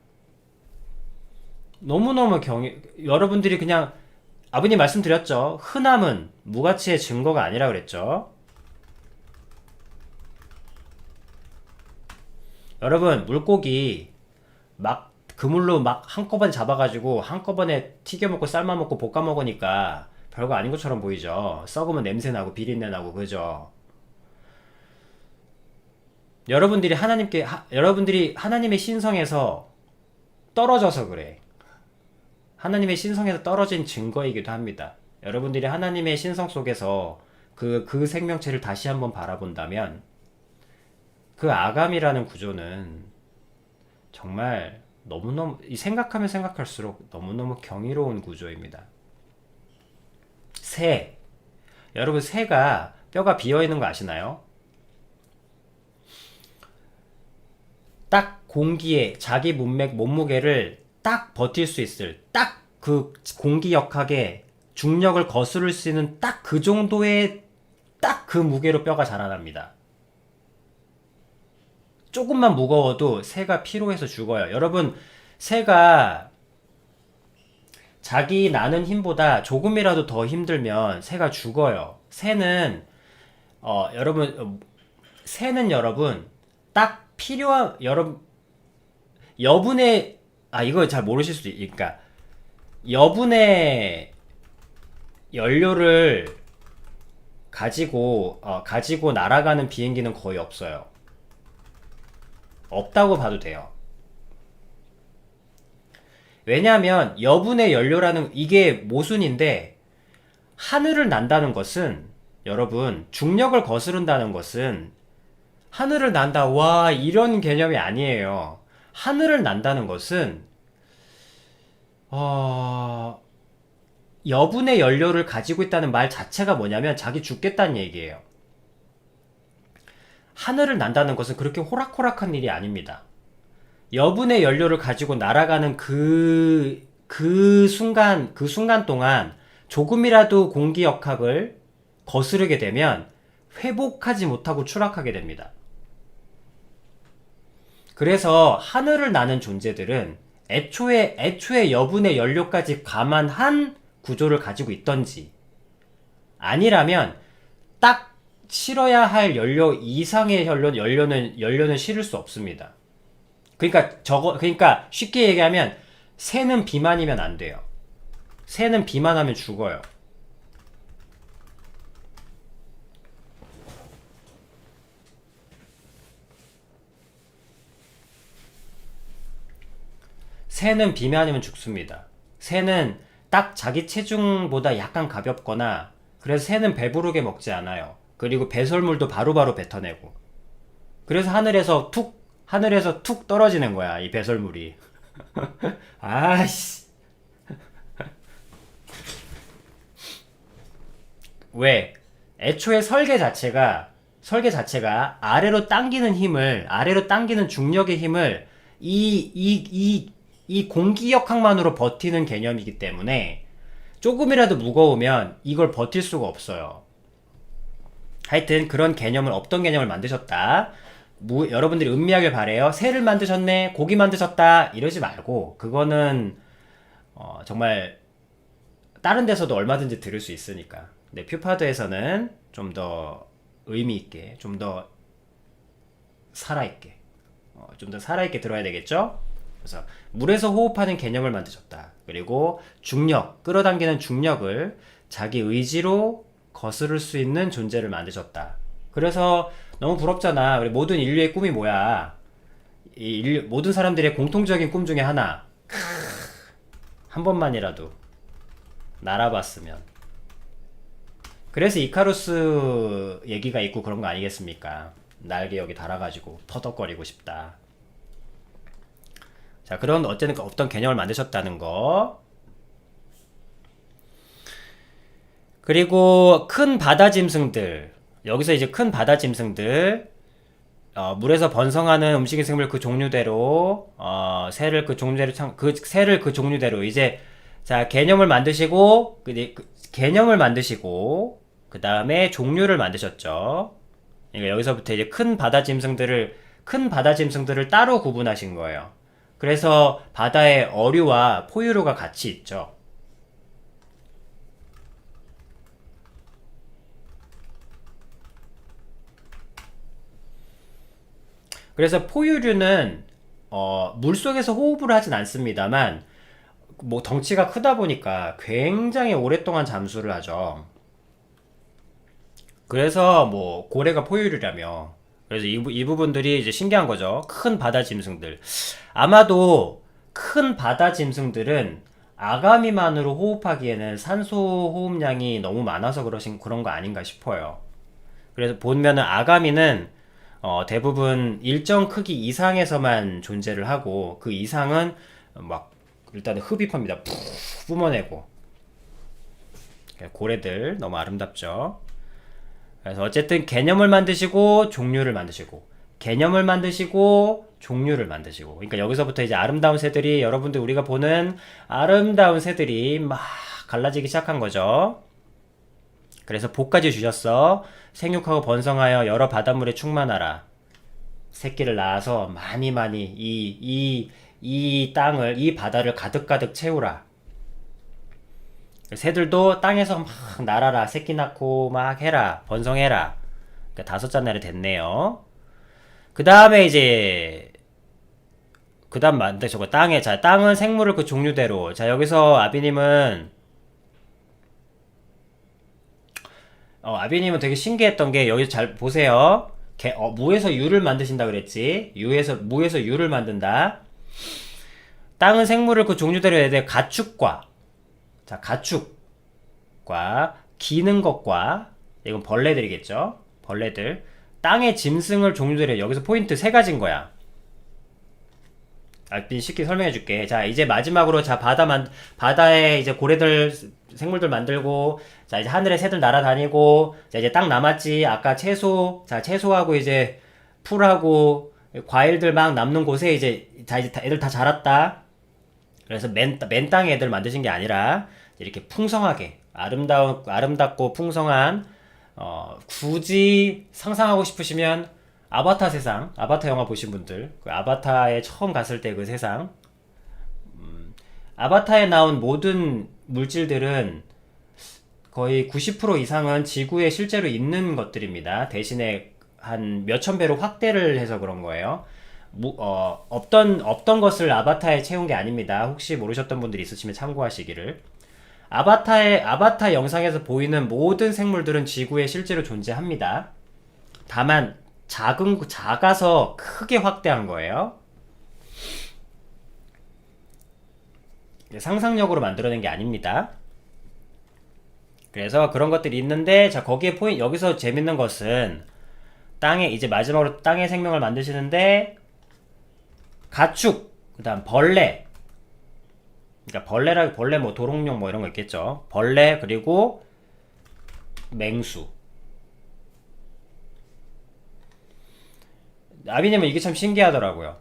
너무너무 여러분들이 그냥 아버님 말씀드렸죠. 흔함은 무가치의 증거가 아니라 그랬죠. 여러분 물고기 막 그물로 막 한꺼번에 잡아가지고 한꺼번에 튀겨먹고 삶아먹고 볶아먹으니까 별거 아닌 것처럼 보이죠. 썩으면 냄새나고 비린내 나고 그죠. 여러분들이 하나님의 신성에서 떨어져서 그래. 하나님의 신성에서 떨어진 증거이기도 합니다. 여러분들이 하나님의 신성 속에서 그 생명체를 다시 한번 바라본다면 그 아감이라는 구조는 정말 너무너무 생각하면 생각할수록 너무너무 경이로운 구조입니다. 여러분 새가 뼈가 비어있는 거 아시나요? 딱 공기에 자기 몸무게를 딱 버틸 수 있을 딱 그 공기역학의 중력을 거스를 수 있는 딱 그 정도의 딱 그 무게로 뼈가 자라납니다. 조금만 무거워도 새가 피로해서 죽어요. 여러분 새가 자기 나는 힘보다 조금이라도 더 힘들면 새가 죽어요. 새는 여러분 딱 필요한 여분의 이거 잘 모르실 수도 그러니까 여분의 연료를 가지고 날아가는 비행기는 거의 없어요. 없다고 봐도 돼요. 왜냐하면 여분의 연료라는 이게 모순인데, 하늘을 난다는 것은 여러분 중력을 거스른다는 것은 하늘을 난다 와 이런 개념이 아니에요. 하늘을 난다는 것은 여분의 연료를 가지고 있다는 말 자체가 뭐냐면 자기 죽겠다는 얘기예요. 하늘을 난다는 것은 그렇게 호락호락한 일이 아닙니다. 여분의 연료를 가지고 날아가는 그 순간 동안 조금이라도 공기역학을 거스르게 되면 회복하지 못하고 추락하게 됩니다. 그래서 하늘을 나는 존재들은 애초에 여분의 연료까지 감안한 구조를 가지고 있던지, 아니라면 딱 실어야 할 연료 이상의 연료는 실을 수 없습니다. 그러니까 쉽게 얘기하면 새는 비만이면 안 돼요. 새는 비만하면 죽어요. 새는 비만이면 죽습니다. 새는 딱 자기 체중보다 약간 가볍거나, 그래서 새는 배부르게 먹지 않아요. 그리고 배설물도 바로바로 뱉어내고. 그래서 하늘에서 툭 떨어지는 거야, 이 배설물이. 아씨. 왜? 애초에 설계 자체가 아래로 당기는 중력의 힘을 이 공기역학만으로 버티는 개념이기 때문에 조금이라도 무거우면 이걸 버틸 수가 없어요. 하여튼 없던 개념을 만드셨다. 여러분들이 음미하길 바래요. 새를 만드셨네, 고기 만드셨다 이러지 말고, 그거는 정말 다른 데서도 얼마든지 들을 수 있으니까. 근데 퓨파드에서는 좀 더 의미 있게, 좀 더 살아있게 들어야 되겠죠? 그래서 물에서 호흡하는 개념을 만드셨다. 그리고 끌어당기는 중력을 자기 의지로 거스를 수 있는 존재를 만드셨다. 그래서 너무 부럽잖아. 우리 모든 인류의 꿈이 뭐야? 모든 사람들의 공통적인 꿈 중에 하나. 한 번만이라도 날아봤으면. 그래서 이카루스 얘기가 있고 그런 거 아니겠습니까? 날개 여기 달아가지고 터덕거리고 싶다. 자, 그런 어떤 개념을 만드셨다는 거. 그리고 큰 바다 짐승들, 여기서 이제 큰 바다 짐승들, 물에서 번성하는 음식의 생물 그 종류대로, 새를 그 종류대로 이제, 자, 개념을 만드시고, 그 다음에 종류를 만드셨죠. 그러니까 여기서부터 이제 큰 바다 짐승들을 따로 구분하신 거예요. 그래서 바다에 어류와 포유류가 같이 있죠. 그래서 포유류는 물속에서 호흡을 하진 않습니다만, 뭐 덩치가 크다 보니까 굉장히 오랫동안 잠수를 하죠. 그래서 뭐 고래가 포유류라며. 그래서 이 부분들이 이제 신기한 거죠. 큰 바다 짐승들. 아마도 큰 바다 짐승들은 아가미만으로 호흡하기에는 산소 호흡량이 너무 많아서 그런 거 아닌가 싶어요. 그래서 보면은 아가미는 대부분 일정 크기 이상에서만 존재를 하고, 그 이상은 막 일단은 흡입합니다. 푹 뿜어내고. 고래들 너무 아름답죠. 그래서 어쨌든 개념을 만드시고 종류를 만드시고, 그러니까 여기서부터 이제 아름다운 새들이, 여러분들 우리가 보는 아름다운 새들이 막 갈라지기 시작한 거죠. 그래서 복까지 주셨어. 생육하고 번성하여 여러 바닷물에 충만하라. 새끼를 낳아서 많이 이 땅을, 이 바다를 가득가득 채우라. 새들도 땅에서 막 날아라. 새끼 낳고 막 해라. 번성해라. 그러니까 5잔날이 됐네요. 그 다음에 이제 그 다음 만데 저거 땅에 자 땅은 생물을 그 종류대로 자 여기서 아비님은 되게 신기했던 게 여기 잘 보세요. 무에서 유를 만드신다 그랬지. 무에서 유를 만든다. 땅은 생물을 그 종류대로 해야 돼. 가축과 기는 것과 이건 벌레들이겠죠. 벌레들. 땅의 짐승을 종류대로 해. 여기서 포인트 3가지인 거야. 쉽게 설명해 줄게. 자, 이제 마지막으로 바다에 이제 고래들 생물들 만들고 자, 이제 하늘에 새들 날아다니고 자, 이제 딱 남았지. 아까 채소하고 이제 풀하고 과일들 막 남는 곳에 이제 애들 다 자랐다. 그래서 맨 땅에 애들 만드신 게 아니라 이렇게 풍성하게 아름답고 풍성한 굳이 상상하고 싶으시면 아바타 영화 보신 분들, 그 아바타에 처음 갔을 때 그 세상, 아바타에 나온 모든 물질들은 거의 90% 이상은 지구에 실제로 있는 것들입니다. 대신에 한 몇천 배로 확대를 해서 그런 거예요. 없던 것을 아바타에 채운 게 아닙니다. 혹시 모르셨던 분들이 있으시면 참고하시기를. 아바타 영상에서 보이는 모든 생물들은 지구에 실제로 존재합니다. 다만 작아서 크게 확대한 거예요. 상상력으로 만들어낸 게 아닙니다. 그래서 그런 것들이 있는데, 자, 거기에 여기서 재밌는 것은, 이제 마지막으로 땅의 생명을 만드시는데, 가축, 그 다음 벌레. 그러니까 벌레 뭐 도롱뇽 뭐 이런 거 있겠죠. 벌레, 그리고 맹수. 아비님은 이게 참 신기하더라고요.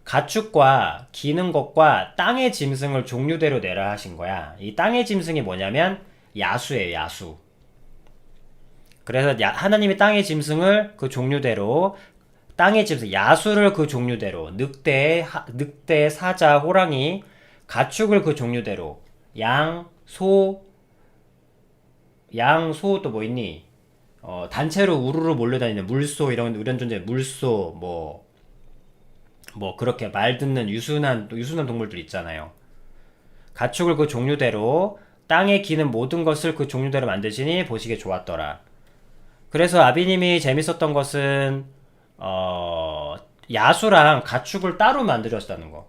가축과 기는 것과 땅의 짐승을 종류대로 내라 하신 거야. 이 땅의 짐승이 뭐냐면 야수예요, 야수. 그래서 하나님이 땅의 짐승을 그 종류대로 땅의 짐승, 야수를 그 종류대로 늑대, 사자, 호랑이, 가축을 그 종류대로 소 또 뭐 있니? 단체로 우르르 몰려다니는 물소 이런 존재, 물소 뭐 그렇게 말 듣는 유순한 동물들 있잖아요. 가축을 그 종류대로 땅에 기는 모든 것을 그 종류대로 만드시니 보시기에 좋았더라. 그래서 아비님이 재밌었던 것은 야수랑 가축을 따로 만들었다는 거.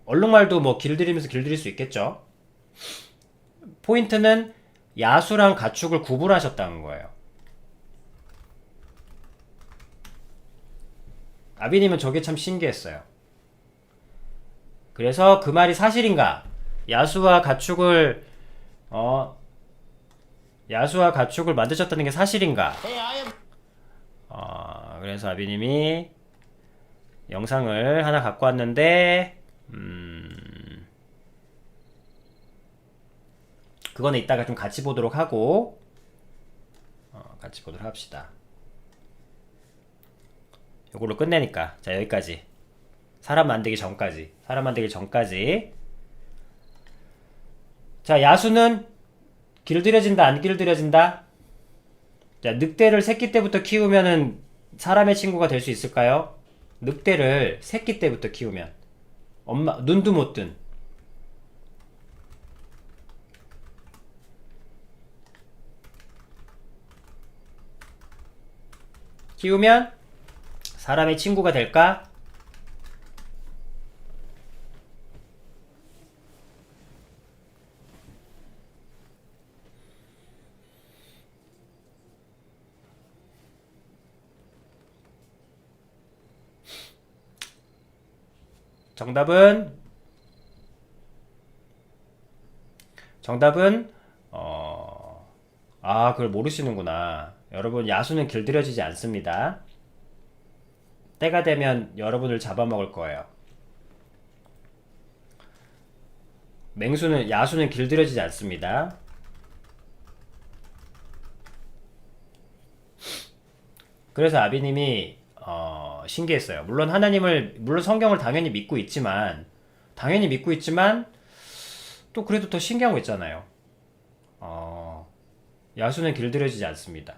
얼룩말도 뭐 길들이면서 길들일 수 있겠죠. 포인트는 야수랑 가축을 구분하셨다는 거예요. 아비님은 저게 참 신기했어요. 그래서 그 말이 사실인가? 야수와 가축을 만드셨다는 게 사실인가? 그래서 아비님이 영상을 하나 갖고 왔는데 그거는 이따가 좀 같이 보도록 하고 같이 보도록 합시다. 이걸로 끝내니까. 자, 여기까지. 사람 만들기 전까지. 자, 야수는 길들여진다, 안 길들여진다? 자, 늑대를 새끼 때부터 키우면은 사람의 친구가 될 수 있을까요? 늑대를 새끼 때부터 키우면 눈도 못 뜬 키우면 사람의 친구가 될까? 정답은 그걸 모르시는구나. 여러분, 야수는 길들여지지 않습니다. 때가 되면 여러분을 잡아먹을 거예요. 야수는 길들여지지 않습니다. 그래서 아비님이 신기했어요. 물론 성경을 당연히 믿고 있지만, 또 그래도 더 신기한 거 있잖아요. 야수는 길들여지지 않습니다.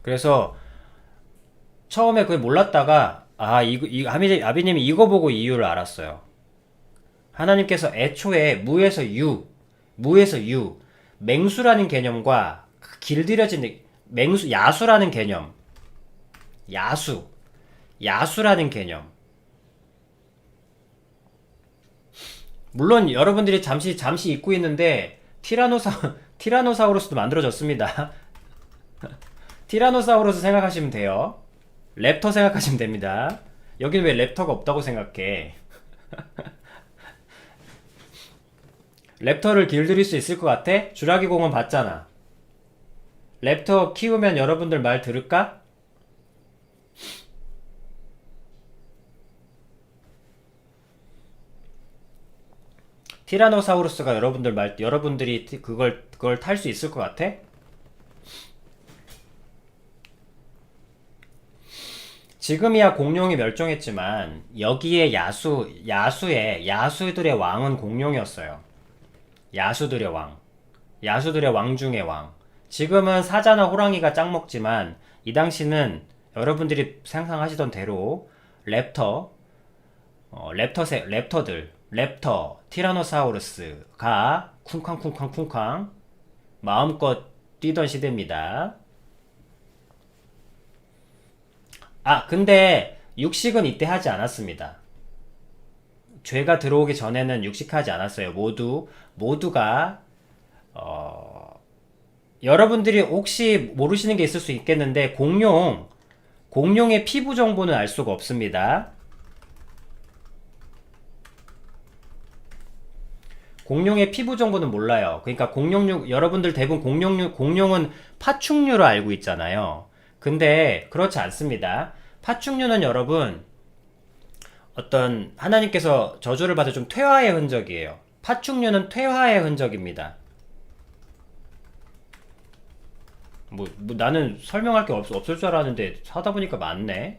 그래서 처음에 그걸 몰랐다가, 아비님이 이거 보고 이유를 알았어요. 하나님께서 애초에 무에서 유, 맹수라는 개념과 길들여진 야수라는 개념, 야수라는 개념. 물론 여러분들이 잠시 잊고 있는데 티라노사우루스도 만들어졌습니다. 티라노사우루스 생각하시면 돼요. 랩터 생각하시면 됩니다. 여기는 왜 랩터가 없다고 생각해? 랩터를 길들일 수 있을 것 같아? 주라기 공원 봤잖아. 랩터 키우면 여러분들 말 들을까? 티라노사우루스가 여러분들이 그걸 탈 수 있을 것 같아? 지금이야 공룡이 멸종했지만 여기에 야수들의 왕은 공룡이었어요. 야수들의 왕 중의 왕. 지금은 사자나 호랑이가 짱 먹지만 이 당시는 여러분들이 상상하시던 대로 랩터, 티라노사우루스가 쿵쾅쿵쾅쿵쾅 마음껏 뛰던 시대입니다. 근데 육식은 이때 하지 않았습니다. 죄가 들어오기 전에는 육식하지 않았어요. 모두가 여러분들이 혹시 모르시는 게 있을 수 있겠는데 공룡의 피부 정보는 알 수가 없습니다. 공룡의 피부 정보는 몰라요. 그러니까 여러분들 대부분 공룡은 파충류로 알고 있잖아요. 근데 그렇지 않습니다. 파충류는 여러분 어떤 하나님께서 저주를 받아 좀 퇴화의 흔적이에요. 파충류는 퇴화의 흔적입니다. 나는 설명할 게 없을 줄 알았는데 하다 보니까 맞네.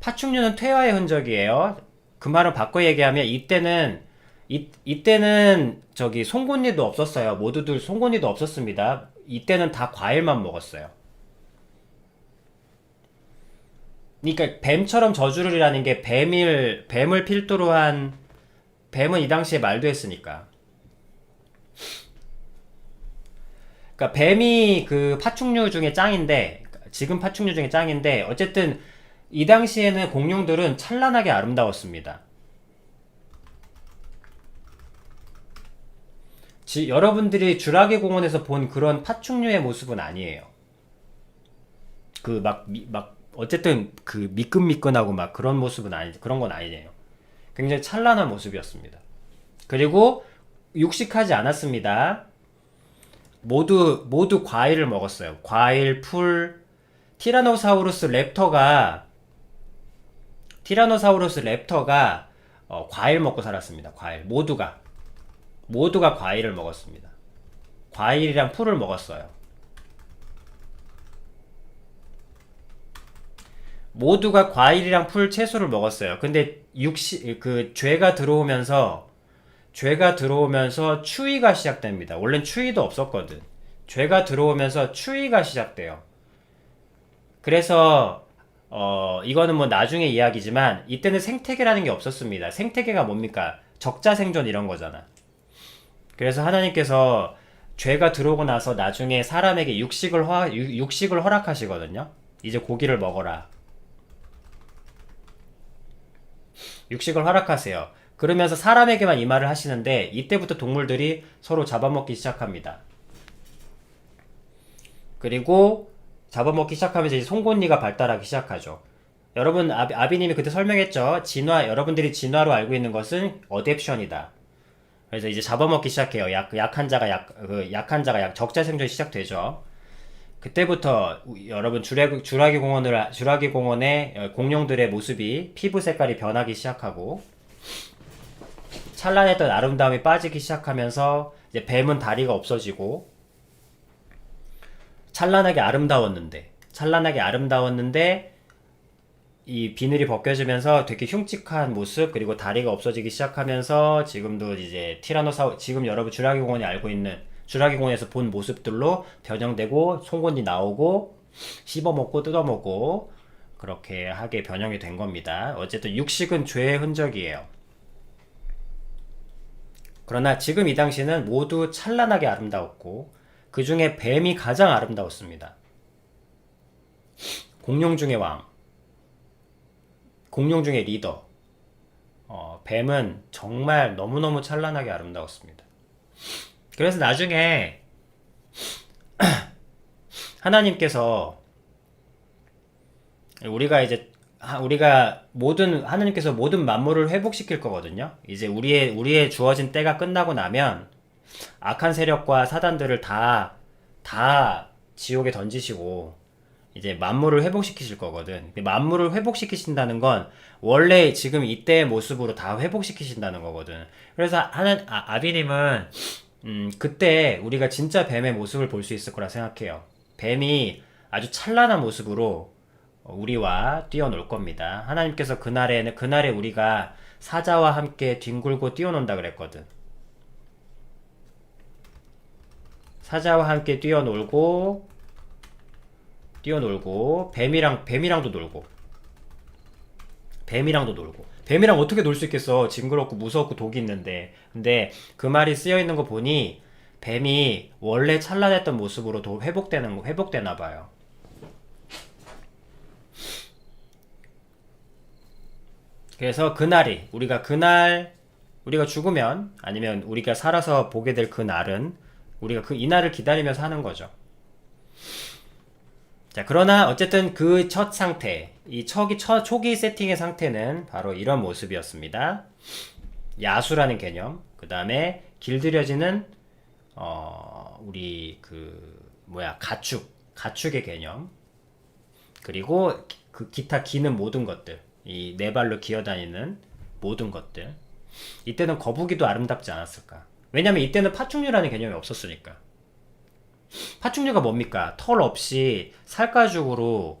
파충류는 퇴화의 흔적이에요. 그 말은 바꿔 얘기하면 이때는 저기 송곳니도 없었어요. 모두들 송곳니도 없었습니다. 이때는 다 과일만 먹었어요. 그러니까 뱀처럼 저주를이라는 게 뱀을 필두로 한 뱀은 이 당시에 말도 했으니까. 그러니까 뱀이 그 파충류 중에 짱인데 지금 파충류 중에 짱인데 어쨌든 이 당시에는 공룡들은 찬란하게 아름다웠습니다. 여러분들이 주라기 공원에서 본 그런 파충류의 모습은 아니에요. 어쨌든 그 미끈미끈하고 막 그런 모습은 그런 건 아니에요. 굉장히 찬란한 모습이었습니다. 그리고 육식하지 않았습니다. 모두 과일을 먹었어요. 과일, 풀, 티라노사우루스 랩터가 과일 먹고 살았습니다. 과일. 모두가 과일을 먹었습니다. 과일이랑 풀을 먹었어요. 모두가 과일이랑 풀, 채소를 먹었어요. 근데 죄가 들어오면서 추위가 시작됩니다. 원래는 추위도 없었거든. 죄가 들어오면서 추위가 시작돼요. 그래서 이거는 뭐 나중에 이야기지만 이때는 생태계라는 게 없었습니다. 생태계가 뭡니까? 적자생존 이런 거잖아. 그래서 하나님께서 죄가 들어오고 나서 나중에 사람에게 육식을 허락하시거든요. 이제 고기를 먹어라. 육식을 허락하세요. 그러면서 사람에게만 이 말을 하시는데 이때부터 동물들이 서로 잡아먹기 시작합니다. 그리고 잡아먹기 시작하면서 이제 송곳니가 발달하기 시작하죠. 여러분 아비님이 그때 설명했죠. 여러분들이 진화로 알고 있는 것은 어댑션이다. 그래서 이제 잡아먹기 시작해요. 약한 자가 적자 생존이 시작되죠. 그때부터 여러분 주라기 공원의 공룡들의 모습이 피부 색깔이 변하기 시작하고 찬란했던 아름다움이 빠지기 시작하면서 이제 뱀은 다리가 없어지고 찬란하게 아름다웠는데 이 비늘이 벗겨지면서 되게 흉측한 모습, 그리고 다리가 없어지기 시작하면서 지금도 이제 지금 여러분 주라기 공원이 알고 있는 주라기 공원에서 본 모습들로 변형되고 송곳니 나오고 씹어먹고 뜯어먹고 그렇게 하게 변형이 된 겁니다. 어쨌든 육식은 죄의 흔적이에요. 그러나 지금 이 당시는 모두 찬란하게 아름다웠고 그 중에 뱀이 가장 아름다웠습니다. 공룡 중의 왕, 공룡 중의 리더. 뱀은 정말 너무너무 찬란하게 아름다웠습니다. 그래서 나중에 하나님께서 하나님께서 모든 만물을 회복시킬 거거든요. 이제 우리의 주어진 때가 끝나고 나면 악한 세력과 사단들을 다 지옥에 던지시고 이제 만물을 회복시키실 거거든. 근데 만물을 회복시키신다는 건 원래 지금 이때의 모습으로 다 회복시키신다는 거거든. 그래서 아비님은 그때 우리가 진짜 뱀의 모습을 볼 수 있을 거라 생각해요. 뱀이 아주 찬란한 모습으로 우리와 뛰어놀 겁니다. 하나님께서 그날에 우리가 사자와 함께 뒹굴고 뛰어논다 그랬거든. 사자와 함께 뛰어놀고 뱀이랑도 놀고 뱀이랑 어떻게 놀 수 있겠어. 징그럽고 무섭고 독이 있는데. 근데 그 말이 쓰여 있는 거 보니 뱀이 원래 찬란했던 모습으로 회복되나 봐요. 그래서 우리가 죽으면 아니면 우리가 살아서 보게 될 그날은 우리가 이 날을 기다리면서 하는 거죠. 자, 그러나 어쨌든 그 첫 상태, 초기 세팅의 상태는 바로 이런 모습이었습니다. 야수라는 개념, 그 다음에 길들여지는 가축의 개념, 그리고 그 기타 기는 모든 것들, 이 네 발로 기어다니는 모든 것들. 이때는 거북이도 아름답지 않았을까? 왜냐면 이때는 파충류라는 개념이 없었으니까. 파충류가 뭡니까? 털 없이 살가죽으로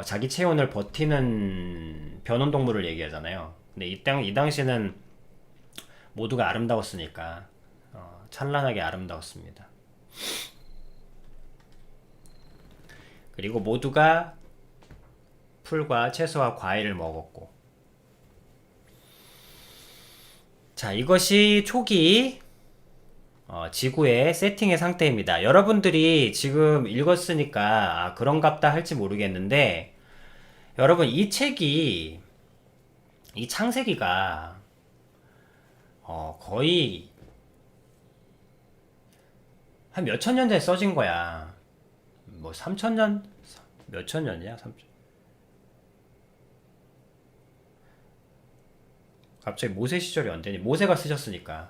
자기 체온을 버티는 변온동물을 얘기하잖아요. 근데 이 당시는 모두가 아름다웠으니까 찬란하게 아름다웠습니다. 그리고 모두가 풀과 채소와 과일을 먹었고. 자, 이것이 초기 지구의 세팅의 상태입니다. 여러분들이 지금 읽었으니까 그런갑다 할지 모르겠는데, 여러분 이 창세기가 거의 한 몇천 년 전에 써진 거야. 뭐 3,000년? 몇천 년이야? 갑자기 모세 시절이 언제니? 모세가 쓰셨으니까.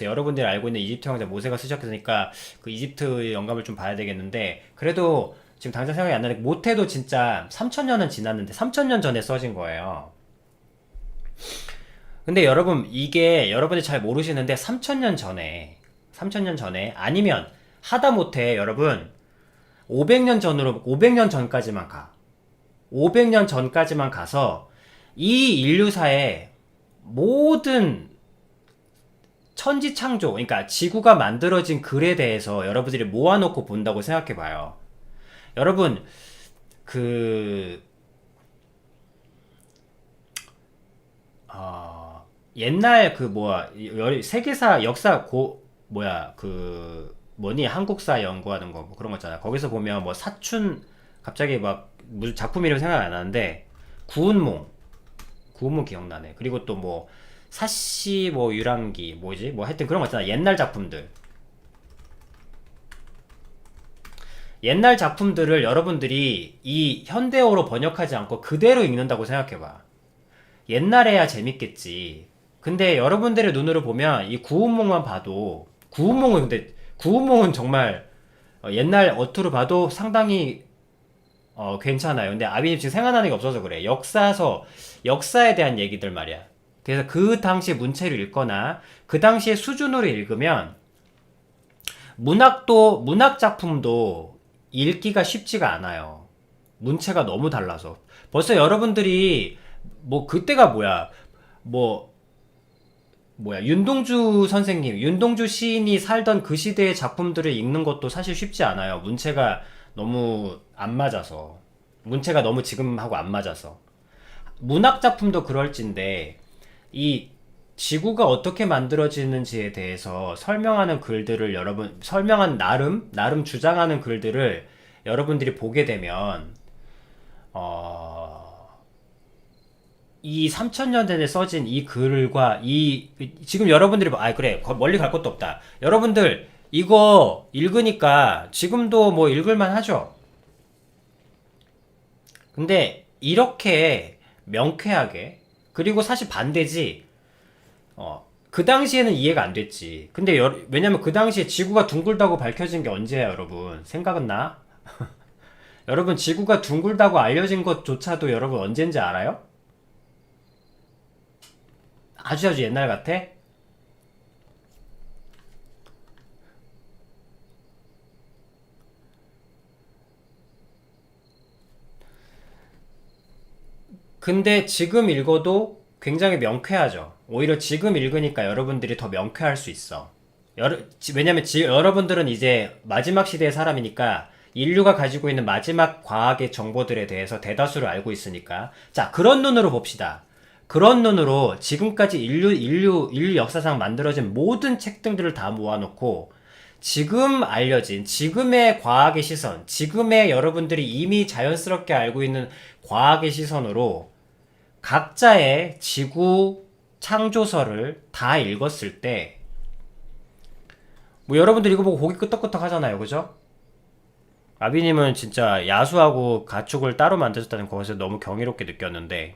여러분들이 알고 있는 이집트 왕자 모세가 쓰셨으니까 그 이집트 영감을 좀 봐야 되겠는데, 그래도 지금 당장 생각이 안 나는데 못해도 진짜 3,000년은 지났는데 3,000년 전에 써진 거예요. 근데 여러분, 이게 여러분이 잘 모르시는데 3,000년 전에 아니면 하다못해 여러분 500년 전까지만 가. 500년 전까지만 가서 이 인류사의 모든 천지창조, 그러니까 지구가 만들어진 글에 대해서 여러분들이 모아놓고 본다고 생각해봐요. 여러분, 옛날 세계사 역사 한국사 연구하는 거 뭐 그런 거 있잖아. 거기서 보면 뭐 갑자기 무슨 작품 이름 생각이 안 나는데, 구운몽 기억나네. 그리고 또 뭐 사씨 유랑기 하여튼 그런 거 있잖아. 옛날 작품들을 여러분들이 이 현대어로 번역하지 않고 그대로 읽는다고 생각해봐. 옛날에야 재밌겠지. 근데 여러분들의 눈으로 보면 이 구운몽만 봐도, 구운몽은 정말 옛날 어투로 봐도 상당히 괜찮아요. 근데 아비님 지금 생각나는 게 없어서 그래. 역사에 대한 얘기들 말이야. 그래서 그 당시 문체를 읽거나 그 당시의 수준으로 읽으면 문학 작품도 읽기가 쉽지가 않아요. 문체가 너무 달라서. 벌써 여러분들이 뭐 그때가 윤동주 선생님, 윤동주 시인이 살던 그 시대의 작품들을 읽는 것도 사실 쉽지 않아요. 문체가 너무 안 맞아서. 문체가 너무 지금하고 안 맞아서. 문학 작품도 그럴진데 이 지구가 어떻게 만들어지는지에 대해서 설명하는 글들을 나름 주장하는 글들을 여러분들이 보게 되면 이 3000년대에 써진 이 글과 지금 여러분들이 그래 멀리 갈 것도 없다. 여러분들 이거 읽으니까 지금도 뭐 읽을만 하죠. 근데 이렇게 명쾌하게, 그리고 사실 반대지, 그 당시에는 이해가 안 됐지. 근데 왜냐면 그 당시에 지구가 둥글다고 밝혀진 게 언제야, 여러분? 생각은 나? 여러분, 지구가 둥글다고 알려진 것조차도 여러분 언젠지 알아요? 아주 아주 옛날 같아? 근데 지금 읽어도 굉장히 명쾌하죠. 오히려 지금 읽으니까 여러분들이 더 명쾌할 수 있어. 왜냐면 여러분들은 이제 마지막 시대의 사람이니까 인류가 가지고 있는 마지막 과학의 정보들에 대해서 대다수를 알고 있으니까. 자, 그런 눈으로 봅시다. 그런 눈으로 지금까지 인류 역사상 만들어진 모든 책 등들을 다 모아놓고 지금 알려진 지금의 과학의 시선, 지금의 여러분들이 이미 자연스럽게 알고 있는 과학의 시선으로 각자의 지구 창조설을 다 읽었을 때, 뭐 여러분들 이거 보고 고개 끄덕끄덕 하잖아요, 그죠? 아비님은 진짜 야수하고 가축을 따로 만드셨다는 것에서 너무 경이롭게 느꼈는데,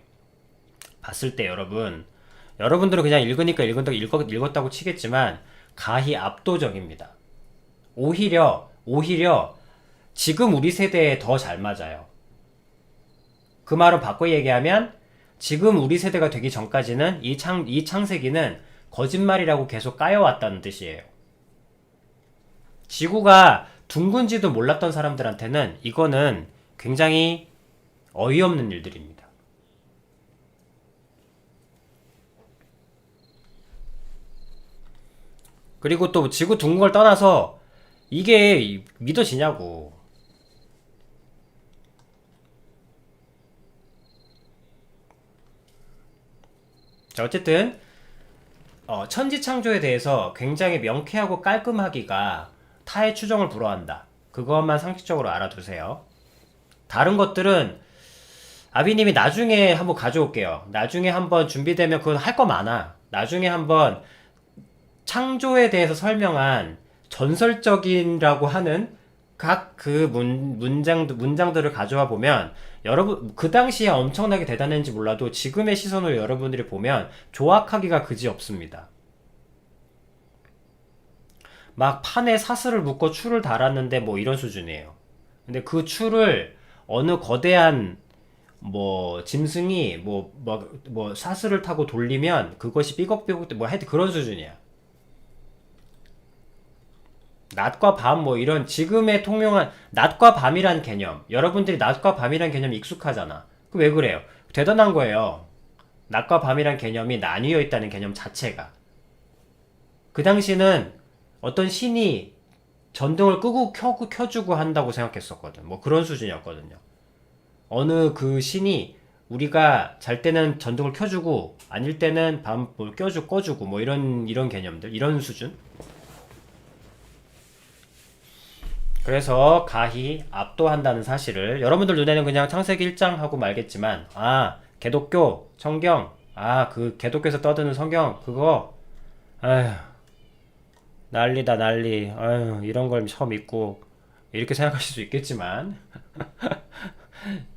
봤을 때 여러분들은 그냥 읽었다고 치겠지만 가히 압도적입니다. 오히려 지금 우리 세대에 더 잘 맞아요. 그 말은 바꿔 얘기하면 지금 우리 세대가 되기 전까지는 이 창세기는 거짓말이라고 계속 까여왔다는 뜻이에요. 지구가 둥근지도 몰랐던 사람들한테는 이거는 굉장히 어이없는 일들입니다. 그리고 또 지구 둥근 걸 떠나서 이게 믿어지냐고. 자, 어쨌든 천지창조에 대해서 굉장히 명쾌하고 깔끔하기가 타의 추정을 불허한다. 그것만 상식적으로 알아두세요. 다른 것들은 아비님이 나중에 한번 가져올게요. 나중에 한번 준비되면 그건 할 거 많아. 나중에 한번 창조에 대해서 설명한 전설적이라고 하는 각 그 문장들을 가져와 보면 여러분 그 당시에 엄청나게 대단했는지 몰라도 지금의 시선으로 여러분들이 보면 조악하기가 그지없습니다. 막 판에 사슬을 묶어 추를 달았는데 뭐 이런 수준이에요. 근데 그 추를 어느 거대한 뭐 짐승이 뭐 사슬을 타고 돌리면 그것이 삐걱삐걱 뭐 하여튼 그런 수준이야. 낮과 밤 뭐 이런 지금의 통용한 낮과 밤이란 개념, 여러분들이 낮과 밤이란 개념 익숙하잖아. 그 왜 그래요? 대단한 거예요. 낮과 밤이란 개념이 나뉘어 있다는 개념 자체가. 그 당시는 어떤 신이 전등을 끄고 켜주고 한다고 생각했었거든. 뭐 그런 수준이었거든요. 어느 그 신이 우리가 잘 때는 전등을 켜주고 아닐 때는 밤 뭘 꺼주고 뭐 이런 개념들, 이런 수준. 그래서 가히 압도한다는 사실을 여러분들 눈에는 그냥 창세기 1장 하고 말겠지만, 개독교 성경, 그 개독교에서 떠드는 성경 그거, 아휴, 난리다 난리. 아휴, 이런 걸 처음 읽고 이렇게 생각하실 수 있겠지만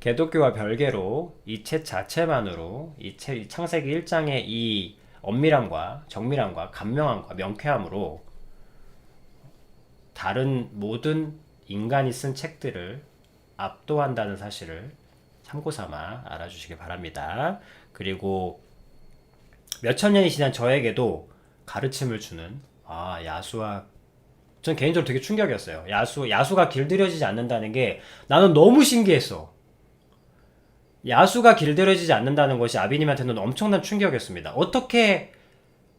개독교와 별개로 이 책 자체만으로 이 창세기 1장의 이 엄밀함과 정밀함과 간명함과 명쾌함으로 다른 모든 인간이 쓴 책들을 압도한다는 사실을 참고삼아 알아주시기 바랍니다. 그리고 몇천 년이 지난 저에게도 가르침을 주는 야수와 전 개인적으로 되게 충격이었어요. 야수가 길들여지지 않는다는 게 나는 너무 신기했어. 야수가 길들여지지 않는다는 것이 아비님한테는 엄청난 충격이었습니다. 어떻게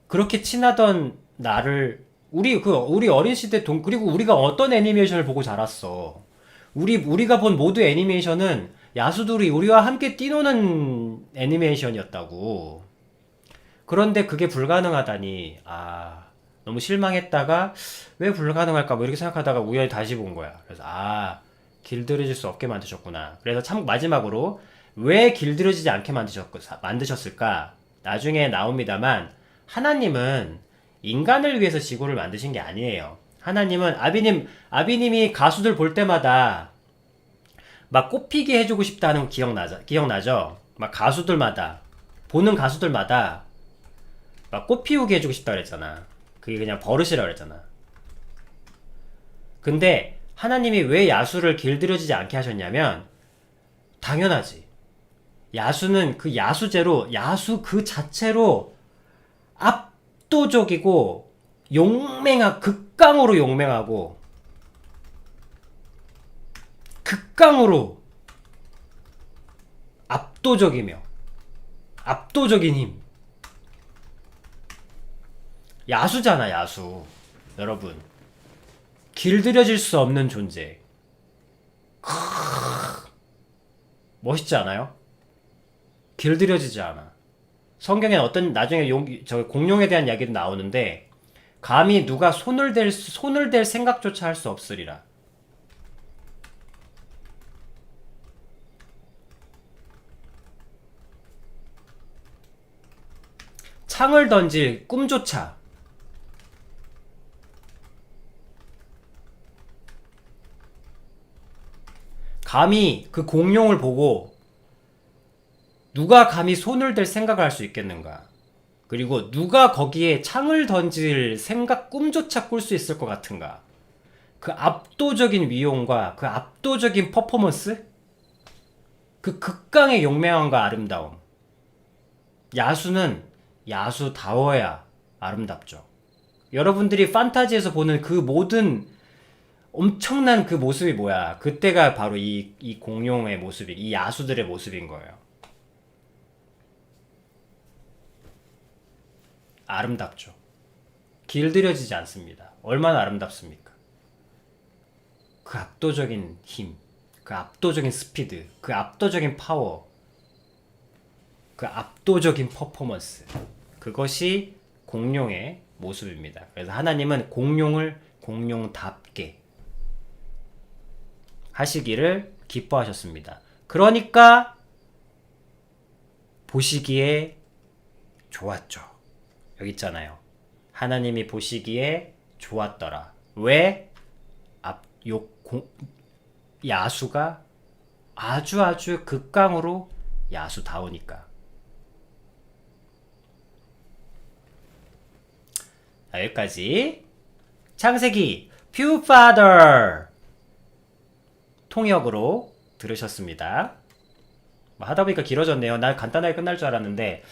그렇게 친하던 나를 우리 어린 시대 그리고 우리가 어떤 애니메이션을 보고 자랐어. 우리가 본 모두 애니메이션은 야수들이 우리와 함께 뛰노는 애니메이션이었다고. 그런데 그게 불가능하다니, 너무 실망했다가, 왜 불가능할까, 뭐 이렇게 생각하다가 우연히 다시 본 거야. 그래서, 길들여질 수 없게 만드셨구나. 그래서 참, 마지막으로, 왜 길들여지지 않게 만드셨을까? 나중에 나옵니다만, 하나님은 인간을 위해서 지구를 만드신 게 아니에요. 하나님은, 아비님이 가수들 볼 때마다, 막 꽃피게 해주고 싶다는 거 기억나죠? 막 보는 가수들마다, 막 꽃 피우게 해주고 싶다 그랬잖아. 그게 그냥 버릇이라 그랬잖아. 근데 하나님이 왜 야수를 길들여지지 않게 하셨냐면 당연하지. 야수는 그 야수 그 자체로 압도적이고 극강으로 용맹하고 극강으로 압도적인 힘. 야수잖아, 야수. 여러분. 길들여질 수 없는 존재. 멋있지 않아요? 길들여지지 않아. 성경에 나중에 공룡에 대한 이야기도 나오는데, 감히 누가 손을 댈 생각조차 할 수 없으리라. 창을 던질 꿈조차 감히 그 공룡을 보고 누가 감히 손을 댈 생각을 할 수 있겠는가? 그리고 누가 거기에 창을 던질 꿈조차 꿀 수 있을 것 같은가? 그 압도적인 위용과 그 압도적인 퍼포먼스? 그 극강의 용맹함과 아름다움. 야수는 야수다워야 아름답죠. 여러분들이 판타지에서 보는 그 모든 엄청난 그 모습이 뭐야? 그때가 바로 이 공룡의 이 야수들의 모습인 거예요. 아름답죠. 길들여지지 않습니다. 얼마나 아름답습니까? 그 압도적인 힘, 그 압도적인 스피드, 그 압도적인 파워, 그 압도적인 퍼포먼스. 그것이 공룡의 모습입니다. 그래서 하나님은 공룡을 공룡답게 하시기를 기뻐하셨습니다. 그러니까 보시기에 좋았죠. 여기 있잖아요. 하나님이 보시기에 좋았더라. 왜? 야수가 아주 극강으로 야수다우니까. 자, 여기까지 창세기 Pew Father 통역으로 들으셨습니다. 하다 보니까 길어졌네요. 난 간단하게 끝날 줄 알았는데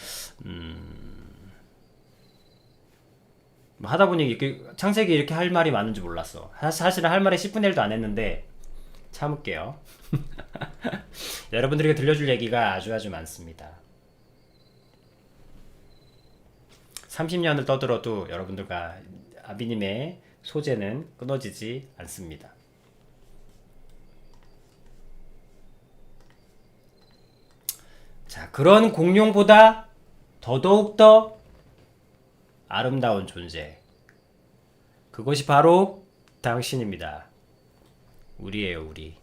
하다 보니 이렇게 창세기 이렇게 할 말이 많은 줄 몰랐어. 사실은 할 말이 10분의 1도 안 했는데 참을게요. 여러분들에게 들려줄 얘기가 아주 많습니다. 30년을 떠들어도 여러분들과 아비님의 소재는 끊어지지 않습니다. 자, 그런 공룡보다 더더욱 아름다운 존재. 그것이 바로 당신입니다. 우리예요, 우리.